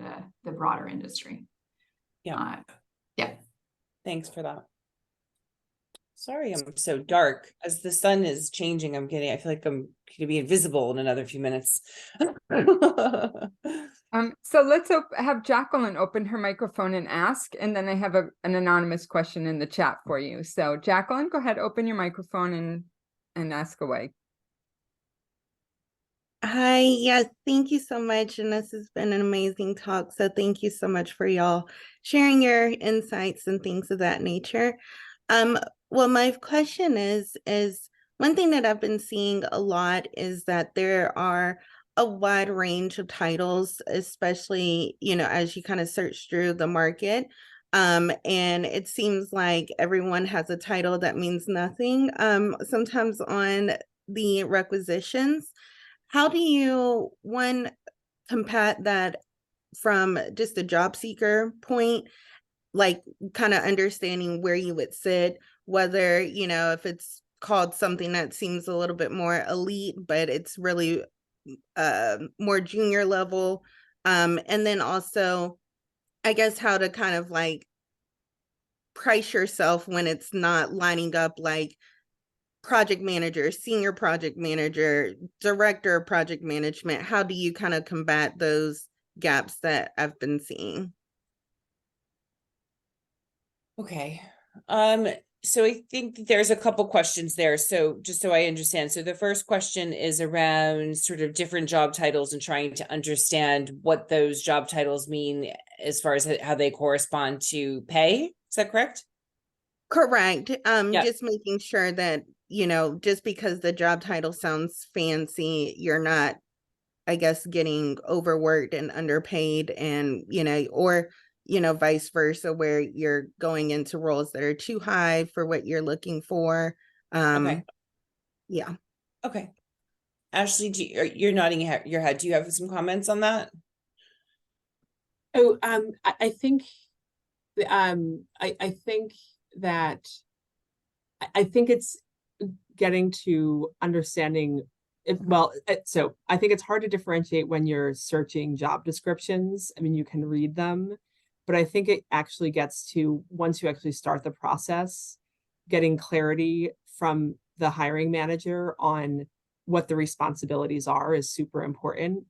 the broader industry. Yeah. Yeah. Thanks for that. Sorry, I'm so dark. As the sun is changing, I feel like I'm going to be invisible in another few minutes. So let's have Jacqueline open her microphone and ask, and then I have an anonymous question in the chat for you. So Jacqueline, go ahead, open your microphone and ask away. Hi, yes, thank you so much. And this has been an amazing talk. So thank you so much for y'all sharing your insights and things of that nature. Well, my question is one thing that I've been seeing a lot is that there are a wide range of titles, especially, as you kind of search through the market. And it seems like everyone has a title that means nothing, sometimes on the requisitions. How do you, one, combat that from just a job seeker point, like kind of understanding where you would sit, whether, if it's called something that seems a little bit more elite, but it's really more junior level. And then also, I guess, how to kind of like price yourself when it's not lining up, like project manager, senior project manager, director of project management. How do you kind of combat those gaps that I've been seeing? Okay. So I think there's a couple questions there. So just so I understand. So the first question is around sort of different job titles and trying to understand what those job titles mean as far as how they correspond to pay. Is that correct? Correct. Yeah. Just making sure that, just because the job title sounds fancy, you're not, I guess, getting overworked and underpaid and, or vice versa, where you're going into roles that are too high for what you're looking for. Okay. Yeah. Okay. Ashley, you're nodding your head. Do you have some comments on that? Oh, I think that I think it's getting to understanding so I think it's hard to differentiate when you're searching job descriptions. I mean, you can read them, but I think it actually gets to, once you actually start the process, getting clarity from the hiring manager on what the responsibilities are is super important.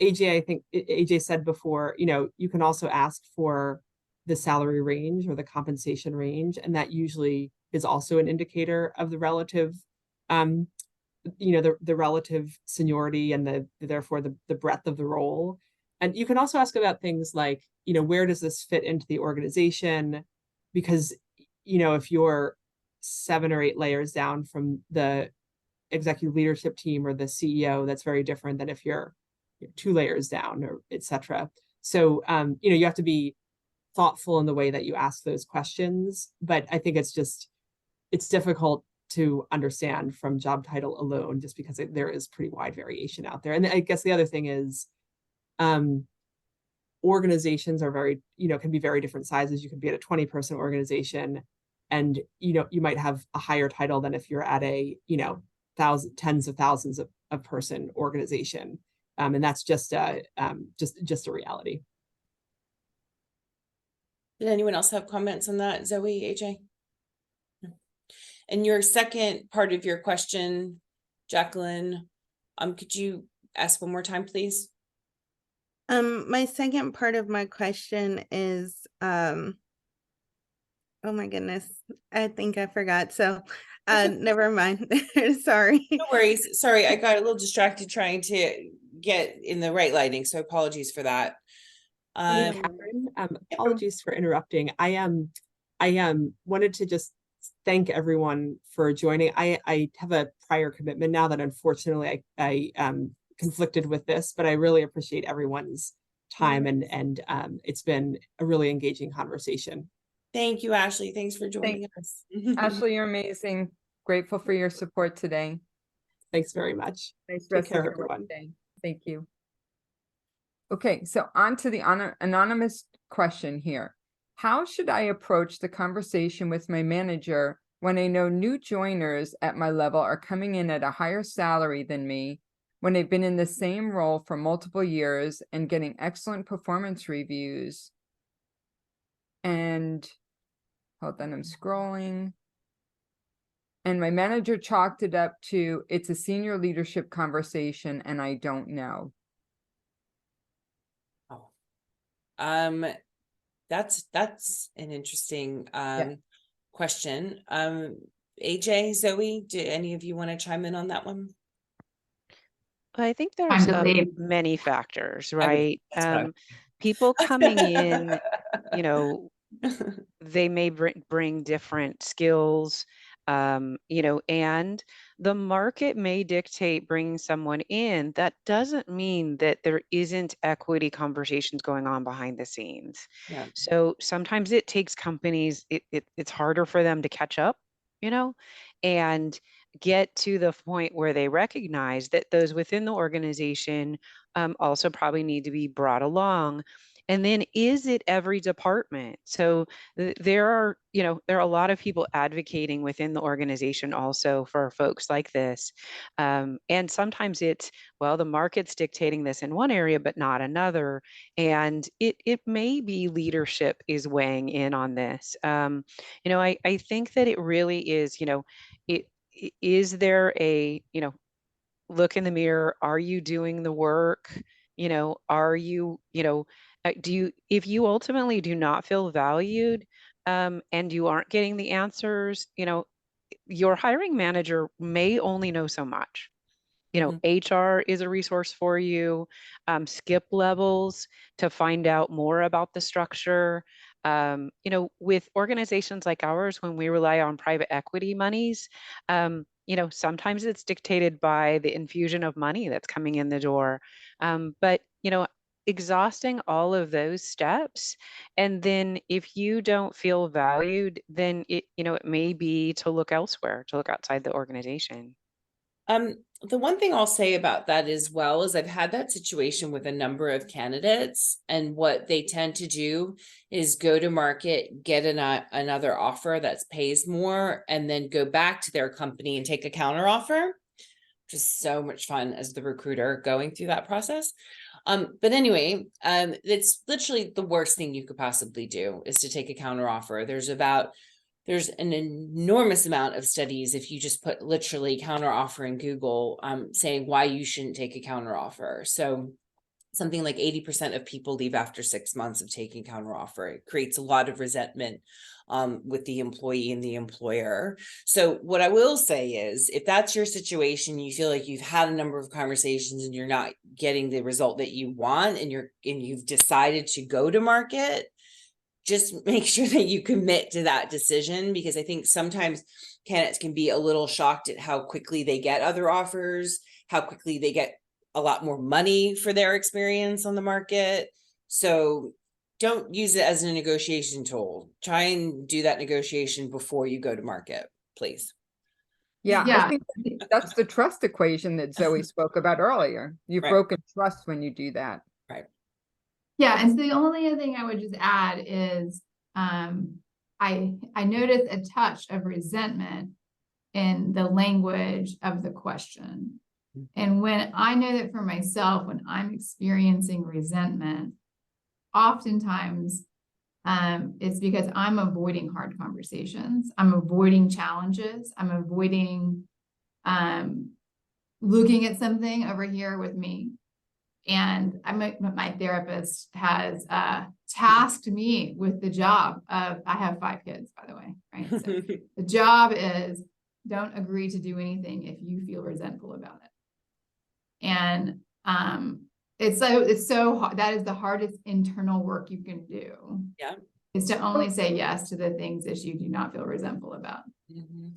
AJ, I think AJ said before, you can also ask for the salary range or the compensation range, and that usually is also an indicator of the relative the relative seniority and therefore the breadth of the role. And you can also ask about things like, where does this fit into the organization? Because, if you're 7 or 8 layers down from the executive leadership team or the CEO, that's very different than if you're 2 layers down, or et cetera. So, you have to be thoughtful in the way that you ask those questions. But I think it's difficult to understand from job title alone, just because there is pretty wide variation out there. And I guess the other thing is, organizations are can be very different sizes. You can be at a 20-person organization, and you might have a higher title than if you're at a tens of thousands of person organization, and that's just a reality. Did anyone else have comments on that, Zoe, AJ? And your second part of your question, Jacqueline, could you ask one more time, please? My second part of my question is, oh my goodness, I think I forgot. So, never mind. Sorry. No worries. Sorry, I got a little distracted trying to get in the right lighting, so apologies for that. Catherine, apologies for interrupting. I wanted to just thank everyone for joining. I have a prior commitment now that unfortunately I conflicted with this, but I really appreciate everyone's time and it's been a really engaging conversation. Thank you, Ashley. Thanks for joining us. Ashley, you're amazing. Grateful for your support today. Thanks very much. Nice Take rest care, of your everyone. day. Thank you. Okay, so on to the anonymous question here. How should I approach the conversation with my manager when I know new joiners at my level are coming in at a higher salary than me, when they've been in the same role for multiple years and getting excellent performance reviews? And hold on, I'm scrolling. And my manager chalked it up to, it's a senior leadership conversation and I don't know. That's an interesting question. AJ, Zoe, do any of you want to chime in on that one? I think Time there's to leave. many factors, I would- right? that's what I would- People coming in, you know, they may bring different skills, you know, and the market may dictate bringing someone in. That doesn't mean that there isn't equity conversations going on behind the scenes. Yeah. So sometimes it takes companies, it's harder for them to catch up, you know, and get to the point where they recognize that those within the organization also probably need to be brought along. And then is it every department? So there are, you know, there are a lot of people advocating within the organization also for folks like this. And sometimes it's, well, the market's dictating this in one area, but not another. And it may be leadership is weighing in on this. You know, I think that it really is, you know, is there a, you know, look in the mirror, are you doing the work? You know, are you, you know, do you, if you ultimately do not feel valued and you aren't getting the answers, you know, your hiring manager may only know so much. You know, HR is a resource for you, skip levels to find out more about the structure. You know, with organizations like ours, when we rely on private equity monies, you know, sometimes it's dictated by the infusion of money that's coming in the door. But, you know, exhausting all of those steps, and then if you don't feel valued, then it, you know, it may be to look elsewhere, to look outside the organization. The one thing I'll say about that as well is I've had that situation with a number of candidates, and what they tend to do is go to market, get another offer that pays more, and then go back to their company and take a counter offer, which is so much fun as the recruiter going through that process. But anyway, it's literally the worst thing you could possibly do is to take a counter offer. There's an enormous amount of studies, if you just put literally counter offer in Google, saying why you shouldn't take a counter offer. So something like 80% of people leave after 6 months of taking counter offer. It creates a lot of resentment with the employee and the employer. So what I will say is, if that's your situation, you feel like you've had a number of conversations and you're not getting the result that you want, and you've decided to go to market, just make sure that you commit to that decision, because I think sometimes candidates can be a little shocked at how quickly they get other offers, how quickly they get a lot more money for their experience on the market. So don't use it as a negotiation tool. Try and do that negotiation before you go to market, please. Yeah, Yeah. I think that's the trust equation that Zoe spoke about earlier. You've Right. broken trust when you do that. Right. Yeah, and so the only other thing I would just add is I noticed a touch of resentment in the language of the question. And when I know that for myself, when I'm experiencing resentment, oftentimes it's because I'm avoiding hard conversations. I'm avoiding challenges. I'm avoiding looking at something over here with me. And my therapist has tasked me with the job of, I have 5 kids, by the way, right? So the job is, don't agree to do anything if you feel resentful about it. And it's so hard. That is the hardest internal work you can do. Yeah. Is to only say yes to the things that you do not feel resentful about.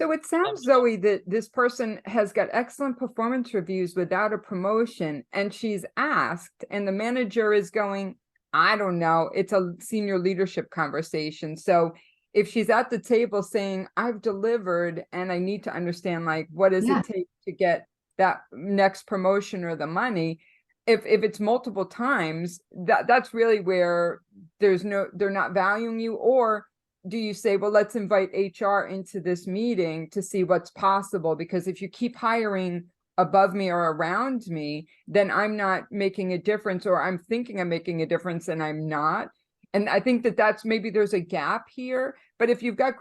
So it sounds, Zoe, that this person has got excellent performance reviews without a promotion, and she's asked, and the manager is going, I don't know, it's a senior leadership conversation. So if she's at the table saying, I've delivered and I need to understand, like, what does it take to get that next promotion or the money? If it's multiple times, that's really where they're not valuing you. Or do you say, well, let's invite HR into this meeting to see what's possible? Because if you keep hiring above me or around me, then I'm not making a difference, or I'm thinking I'm making a difference and I'm not. And I think that's maybe there's a gap here. But if you've got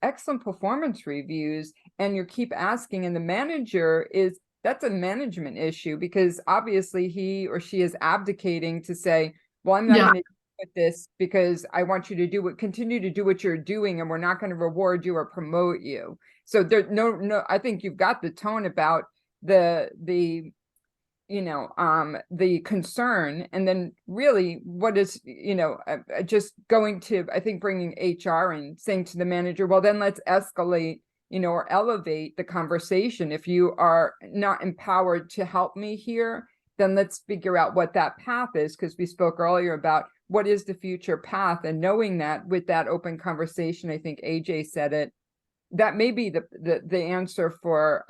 excellent performance reviews and you keep asking, and the manager is, that's a management issue, because obviously he or she is abdicating to say, well, I'm not going to deal with this because I want you to continue to do what you're doing, and we're not going to reward you or promote you. So there, no, I think you've got the tone about the concern, and then really what is, just going to, I think, bringing HR and saying to the manager, well, then let's escalate, or elevate the conversation. If you are not empowered to help me here, then let's figure out what that path is, because we spoke earlier about what is the future path, and knowing that with that open conversation, I think AJ said it, that may be the answer for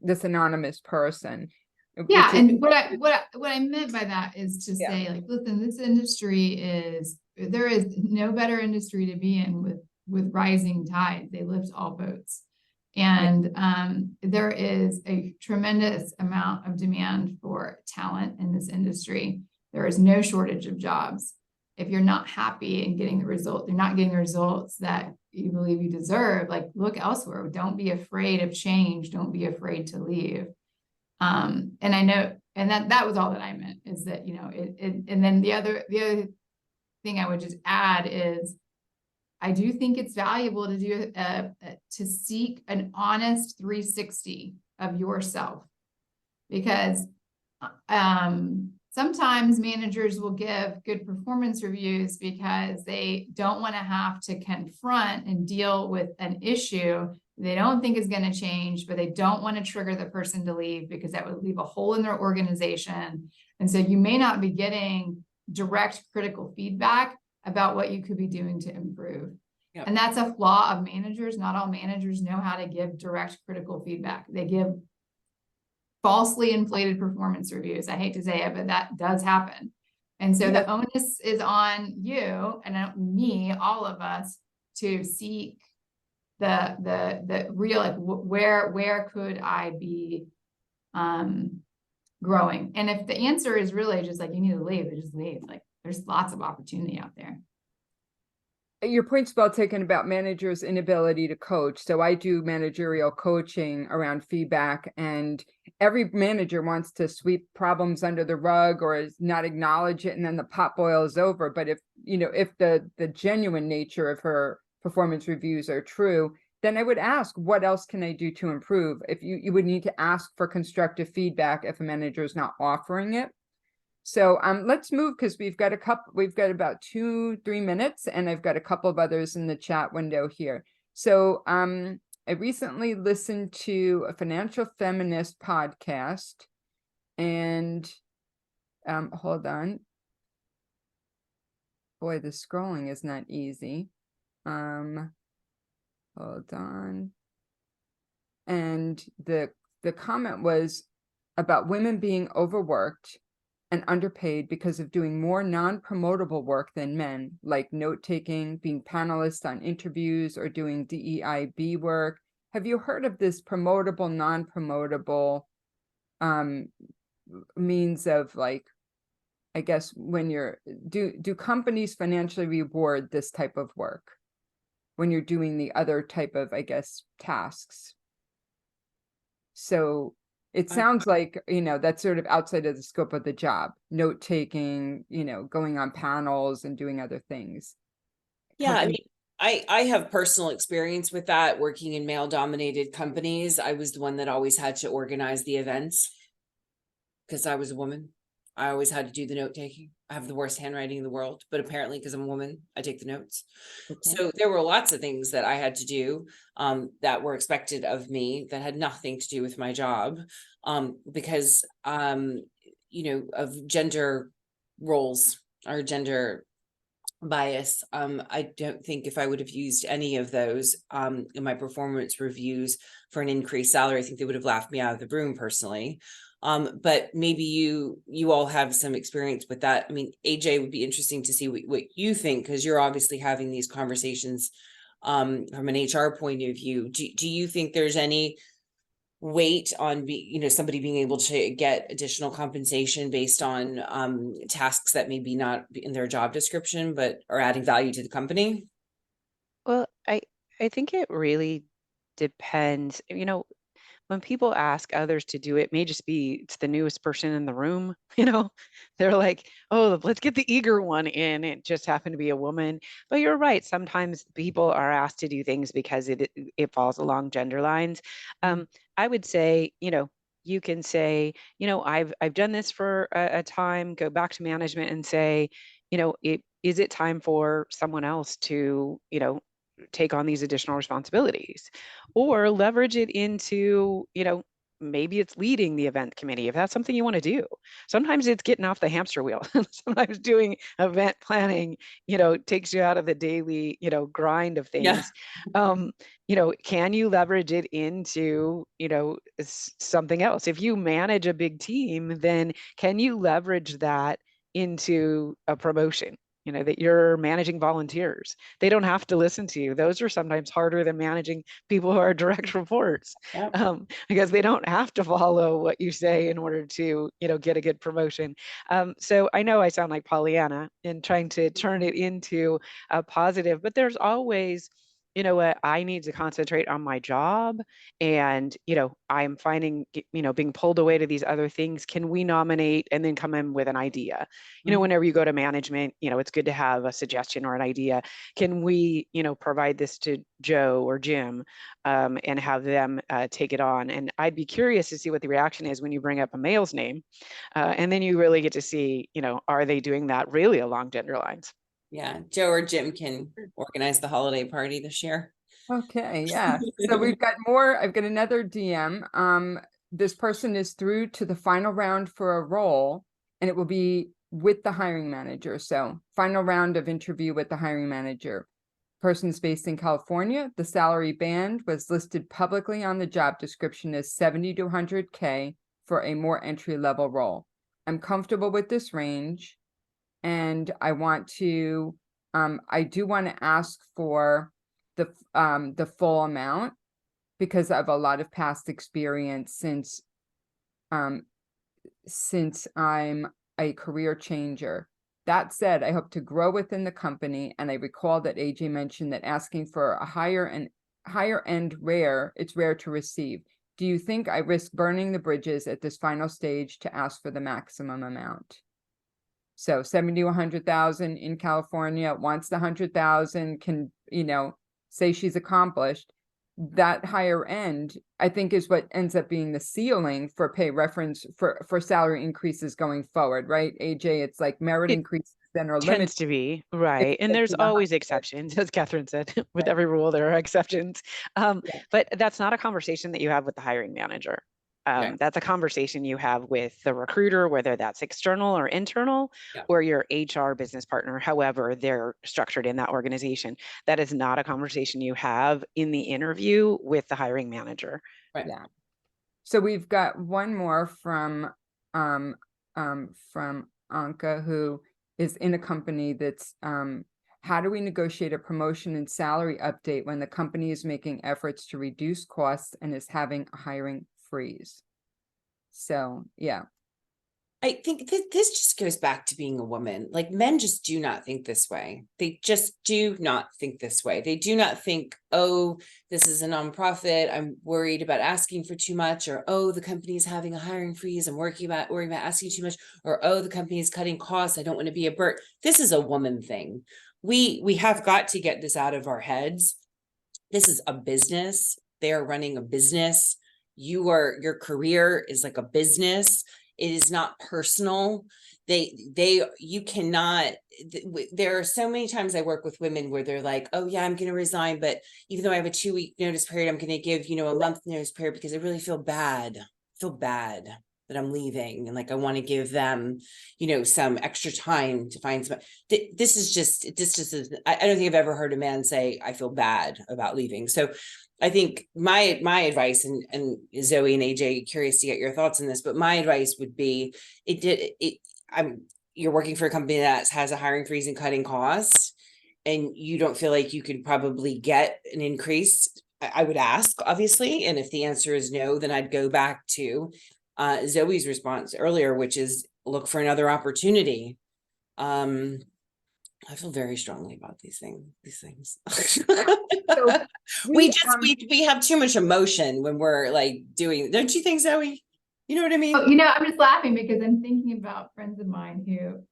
this anonymous person. Yeah, and what I meant by that is to say, like, listen, this industry there is no better industry to be in with rising tides. They lift all boats. And there is a tremendous amount of demand for talent in this industry. There is no shortage of jobs. If you're not happy and getting the result, you're not getting the results that you believe you deserve, like, look elsewhere. Don't be afraid of change. Don't be afraid to leave. And I know, and that was all that I meant, is that, and then the other thing I would just add is, I do think it's valuable to do to seek an honest 360 of yourself, because sometimes managers will give good performance reviews because they don't want to have to confront and deal with an issue they don't think is going to change, but they don't want to trigger the person to leave because that would leave a hole in their organization. And so you may not be getting direct critical feedback about what you could be doing to improve. Yep. And that's a flaw of managers. Not all managers know how to give direct critical feedback. They give falsely inflated performance reviews. I hate to say it, but that does happen. And so the onus is on you and me, all of us, to seek the real, like, where could I be growing? And if the answer is really just like, you need to leave, just leave. Like, there's lots of opportunity out there. Your point's well taken about managers' inability to coach. So I do managerial coaching around feedback, and every manager wants to sweep problems under the rug or not acknowledge it, and then the pot boils over. But if the genuine nature of her performance reviews are true, then I would ask, what else can I do to improve? If you would need to ask for constructive feedback if a manager is not offering it. So let's move, because we've got about 2-3 minutes, and I've got a couple of others in the chat window here. So I recently listened to a Financial Feminist podcast, and hold on. Boy, the scrolling is not easy. Hold on. And the comment was about women being overworked and underpaid because of doing more non-promotable work than men, like note-taking, being panelists on interviews, or doing DEIB work. Have you heard of this promotable, non-promotable means of, like, I guess, when do companies financially reward this type of work when you're doing the other type of, I guess, tasks? So It sounds like, that's sort of outside of the scope of the job, note taking, going on panels and doing other things. Yeah, I Company- mean, I have personal experience with that working in male dominated companies. I was the one that always had to organize the events because I was a woman. I always had to do the note taking. I have the worst handwriting in the world, but apparently because I'm a woman, I take the notes. So there were lots of things that I had to do that were expected of me that had nothing to do with my job because of gender roles or gender bias. I don't think if I would have used any of those in my performance reviews for an increased salary, I think they would have laughed me out of the room personally. But maybe you all have some experience with that. I mean, AJ, would be interesting to see what you think, because you're obviously having these conversations from an HR point of view. Do you think there's any weight on somebody being able to get additional compensation based on tasks that maybe not in their job description but are adding value to the company? Well, I think it really depends. When people ask others to do it, may just be it's the newest person in the room, they're like, oh, let's get the eager one in. It just happened to be a woman. But you're right. Sometimes people are asked to do things because it falls along gender lines. I would say, you can say, I've done this for a time, go back to management and say, is it time for someone else to, take on these additional responsibilities, or leverage it into, maybe it's leading the event committee if that's something you want to do. Sometimes it's getting off the hamster wheel. Sometimes doing event planning, takes you out of the daily, grind of Yeah. things. Can you leverage it into, something else? If you manage a big team, then can you leverage that into a promotion? That you're managing volunteers. They don't have to listen to you. Those are sometimes harder than managing people who are direct reports, because they don't have to follow what you say in order to, get a good promotion. So I know I sound like Pollyanna in trying to turn it into a positive, but there's always, what, I need to concentrate on my job, and I'm finding, being pulled away to these other things. Can we nominate and then come in with an idea? Whenever you go to management, it's good to have a suggestion or an idea. Can we, provide this to Joe or Jim, and have them take it on? And I'd be curious to see what the reaction is when you bring up a male's name, and then you really get to see, are they doing that really along gender lines? Yeah, Joe or Jim can organize the holiday party this year. Okay, yeah. So we've got more. I've got another DM. This person is through to the final round for a role, and it will be with the hiring manager. So final round of interview with the hiring manager. Person's based in California. The salary band was listed publicly on the job description as 70 to 100K for a more entry-level role. I'm comfortable with this range, and I do want to ask for the full amount because of a lot of past experience since I'm a career changer. That said, I hope to grow within the company, and I recall that AJ mentioned that asking for a higher end it's rare to receive. Do you think I risk burning the bridges at this final stage to ask for the maximum amount? So 70 to 100,000 in California, wants the 100,000, can, say she's accomplished. That higher end, I think, is what ends up being the ceiling for pay reference for salary increases going forward, right? AJ, it's like merit increases then are limited. Tends to be, right. And there's always exceptions, as Catherine said, with every rule, there are exceptions. But that's not a conversation that you have with the hiring manager. That's a conversation you have with the recruiter, whether that's external or internal, or your HR business partner, however they're structured in that organization. That is not a conversation you have in the interview with the hiring manager. Right. Yeah. So we've got one more from Anka, who is in a company that's how do we negotiate a promotion and salary update when the company is making efforts to reduce costs and is having a hiring freeze? So yeah. I think this just goes back to being a woman. Like, men just do not think this way. They just do not think this way. They do not think, oh, this is a nonprofit, I'm worried about asking for too much, or oh, the company is having a hiring freeze, I'm worrying about asking too much, or oh, the company is cutting costs, I don't want to be a burden. This is a woman thing. We have got to get this out of our heads. This is a business. They are running a business. Your career is like a business. It is not personal. You cannot, there are so many times I work with women where they're like, oh yeah, I'm going to resign, but even though I have a 2-week notice period, I'm going to give, a month notice period because I really feel bad that I'm leaving. And like, I want to give them, some extra time to find some, this is, I don't think I've ever heard a man say, I feel bad about leaving. So I think my advice, and Zoe and AJ, curious to get your thoughts on this, but my advice would be, you're working for a company that has a hiring freeze and cutting costs, and you don't feel like you could probably get an increase. I would ask, obviously, and if the answer is no, then I'd go back to Zoe's response earlier, which is look for another opportunity. I feel very strongly about these things. So we have too much emotion when we're like doing, don't you think, Zoe? You know what I mean? Oh, I'm just laughing because I'm thinking about friends of mine who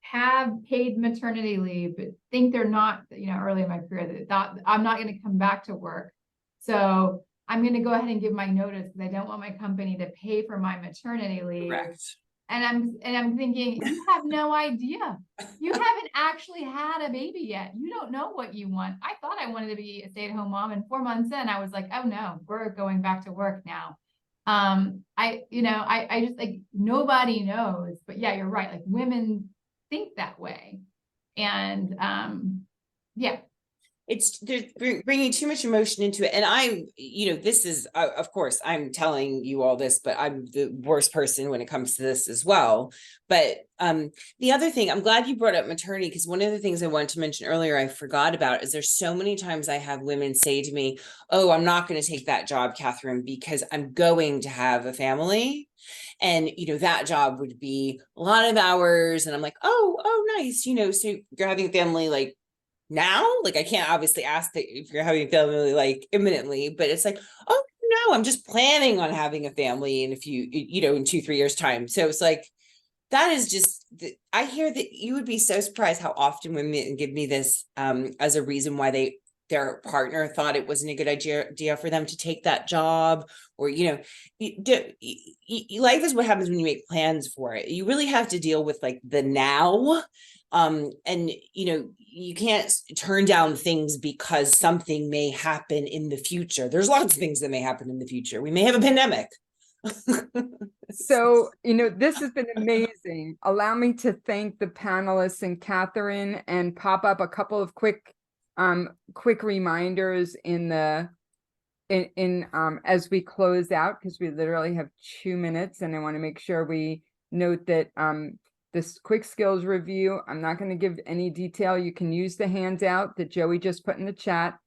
have paid maternity leave, but think they're not, early in my career, that thought I'm not going to come back to work. So I'm going to go ahead and give my notice because I don't want my company to pay for my maternity leave. Correct. And I'm thinking, you have no idea. You haven't actually had a baby yet. You don't know what you want. I thought I wanted to be a stay-at-home mom, and 4 months in, I was like, oh no, we're going back to work now. I just like, nobody knows, but yeah, you're right. Like, women think that way. And yeah. They're bringing too much emotion into it. And this is, of course, I'm telling you all this, but I'm the worst person when it comes to this as well. But the other thing, I'm glad you brought up maternity, because one of the things I wanted to mention earlier, I forgot about, is there's so many times I have women say to me, oh, I'm not going to take that job, Catherine, because I'm going to have a family. And, that job would be a lot of hours. And I'm like, oh, nice. So you're having a family, like, now, like, I can't obviously ask that if you're having a family like imminently, but it's like, oh no, I'm just planning on having a family in a few, in 2-3 years time. So it's like, that is just, I hear that you would be so surprised how often women give me this as a reason why their partner thought it wasn't a good idea for them to take that job, or life is what happens when you make plans for it. You really have to deal with like the now. And you can't turn down things because something may happen in the future. There's lots of things that may happen in the future. We may have a pandemic. So, this has been amazing. Allow me to thank the panelists and Catherine, and pop up a couple of quick reminders as we close out, because we literally have 2 minutes, and I want to make sure we note that this quick skills review, I'm not going to give any detail. You can use the handout that Joey just put in the chat.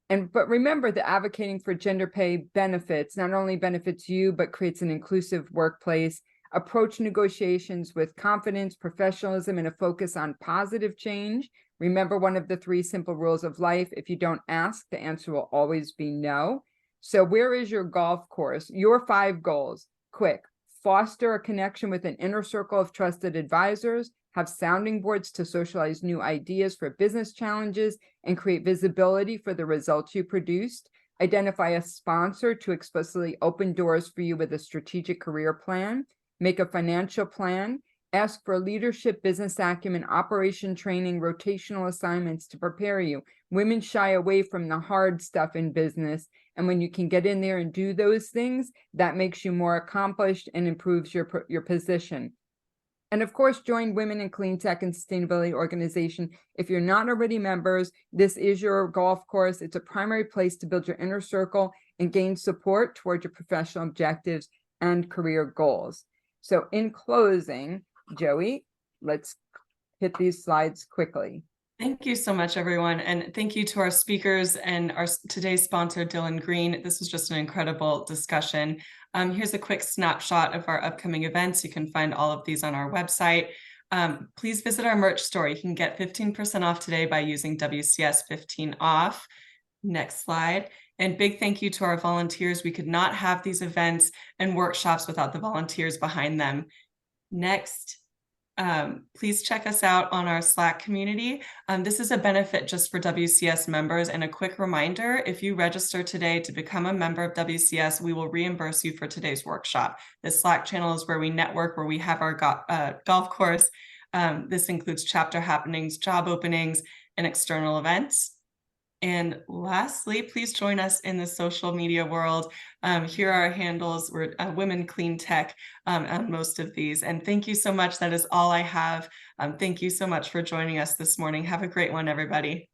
But remember that advocating for gender pay benefits, not only benefits you, but creates an inclusive workplace. Approach negotiations with confidence, professionalism, and a focus on positive change. Remember one of the 3 simple rules of life. If you don't ask, the answer will always be no. So where is your golf course? Your 5 goals. Quick. Foster a connection with an inner circle of trusted advisors, have sounding boards to socialize new ideas for business challenges, and create visibility for the results you produced. Identify a sponsor to explicitly open doors for you with a strategic career plan. Make a financial plan. Ask for leadership, business acumen, operation training, rotational assignments to prepare you. Women shy away from the hard stuff in business. And when you can get in there and do those things, that makes you more accomplished and improves your position. And of course, join Women in Cleantech and Sustainability Organization. If you're not already members, this is your golf course. It's a primary place to build your inner circle and gain support toward your professional objectives and career goals. So in closing, Joey, let's hit these slides quickly. Thank you so much, everyone. And thank you to our speakers and our today's sponsor, Dylan Green. This was just an incredible discussion. Here's a quick snapshot of our upcoming events. You can find all of these on our website. Please visit our merch store. You can get 15% off today by using WCS 15 off. Next slide. And big thank you to our volunteers. We could not have these events and workshops without the volunteers behind them. Next. Please check us out on our Slack community. This is a benefit just for WCS members, and a quick reminder, if you register today to become a member of WCS, we will reimburse you for today's workshop. This Slack channel is where we network, where we have our golf course. This includes chapter happenings, job openings, and external events. And lastly, please join us in the social media world. Here are our handles. We're Women Cleantech on most of these. And thank you so much. That is all I have. Thank you so much for joining us this morning. Have a great one, everybody.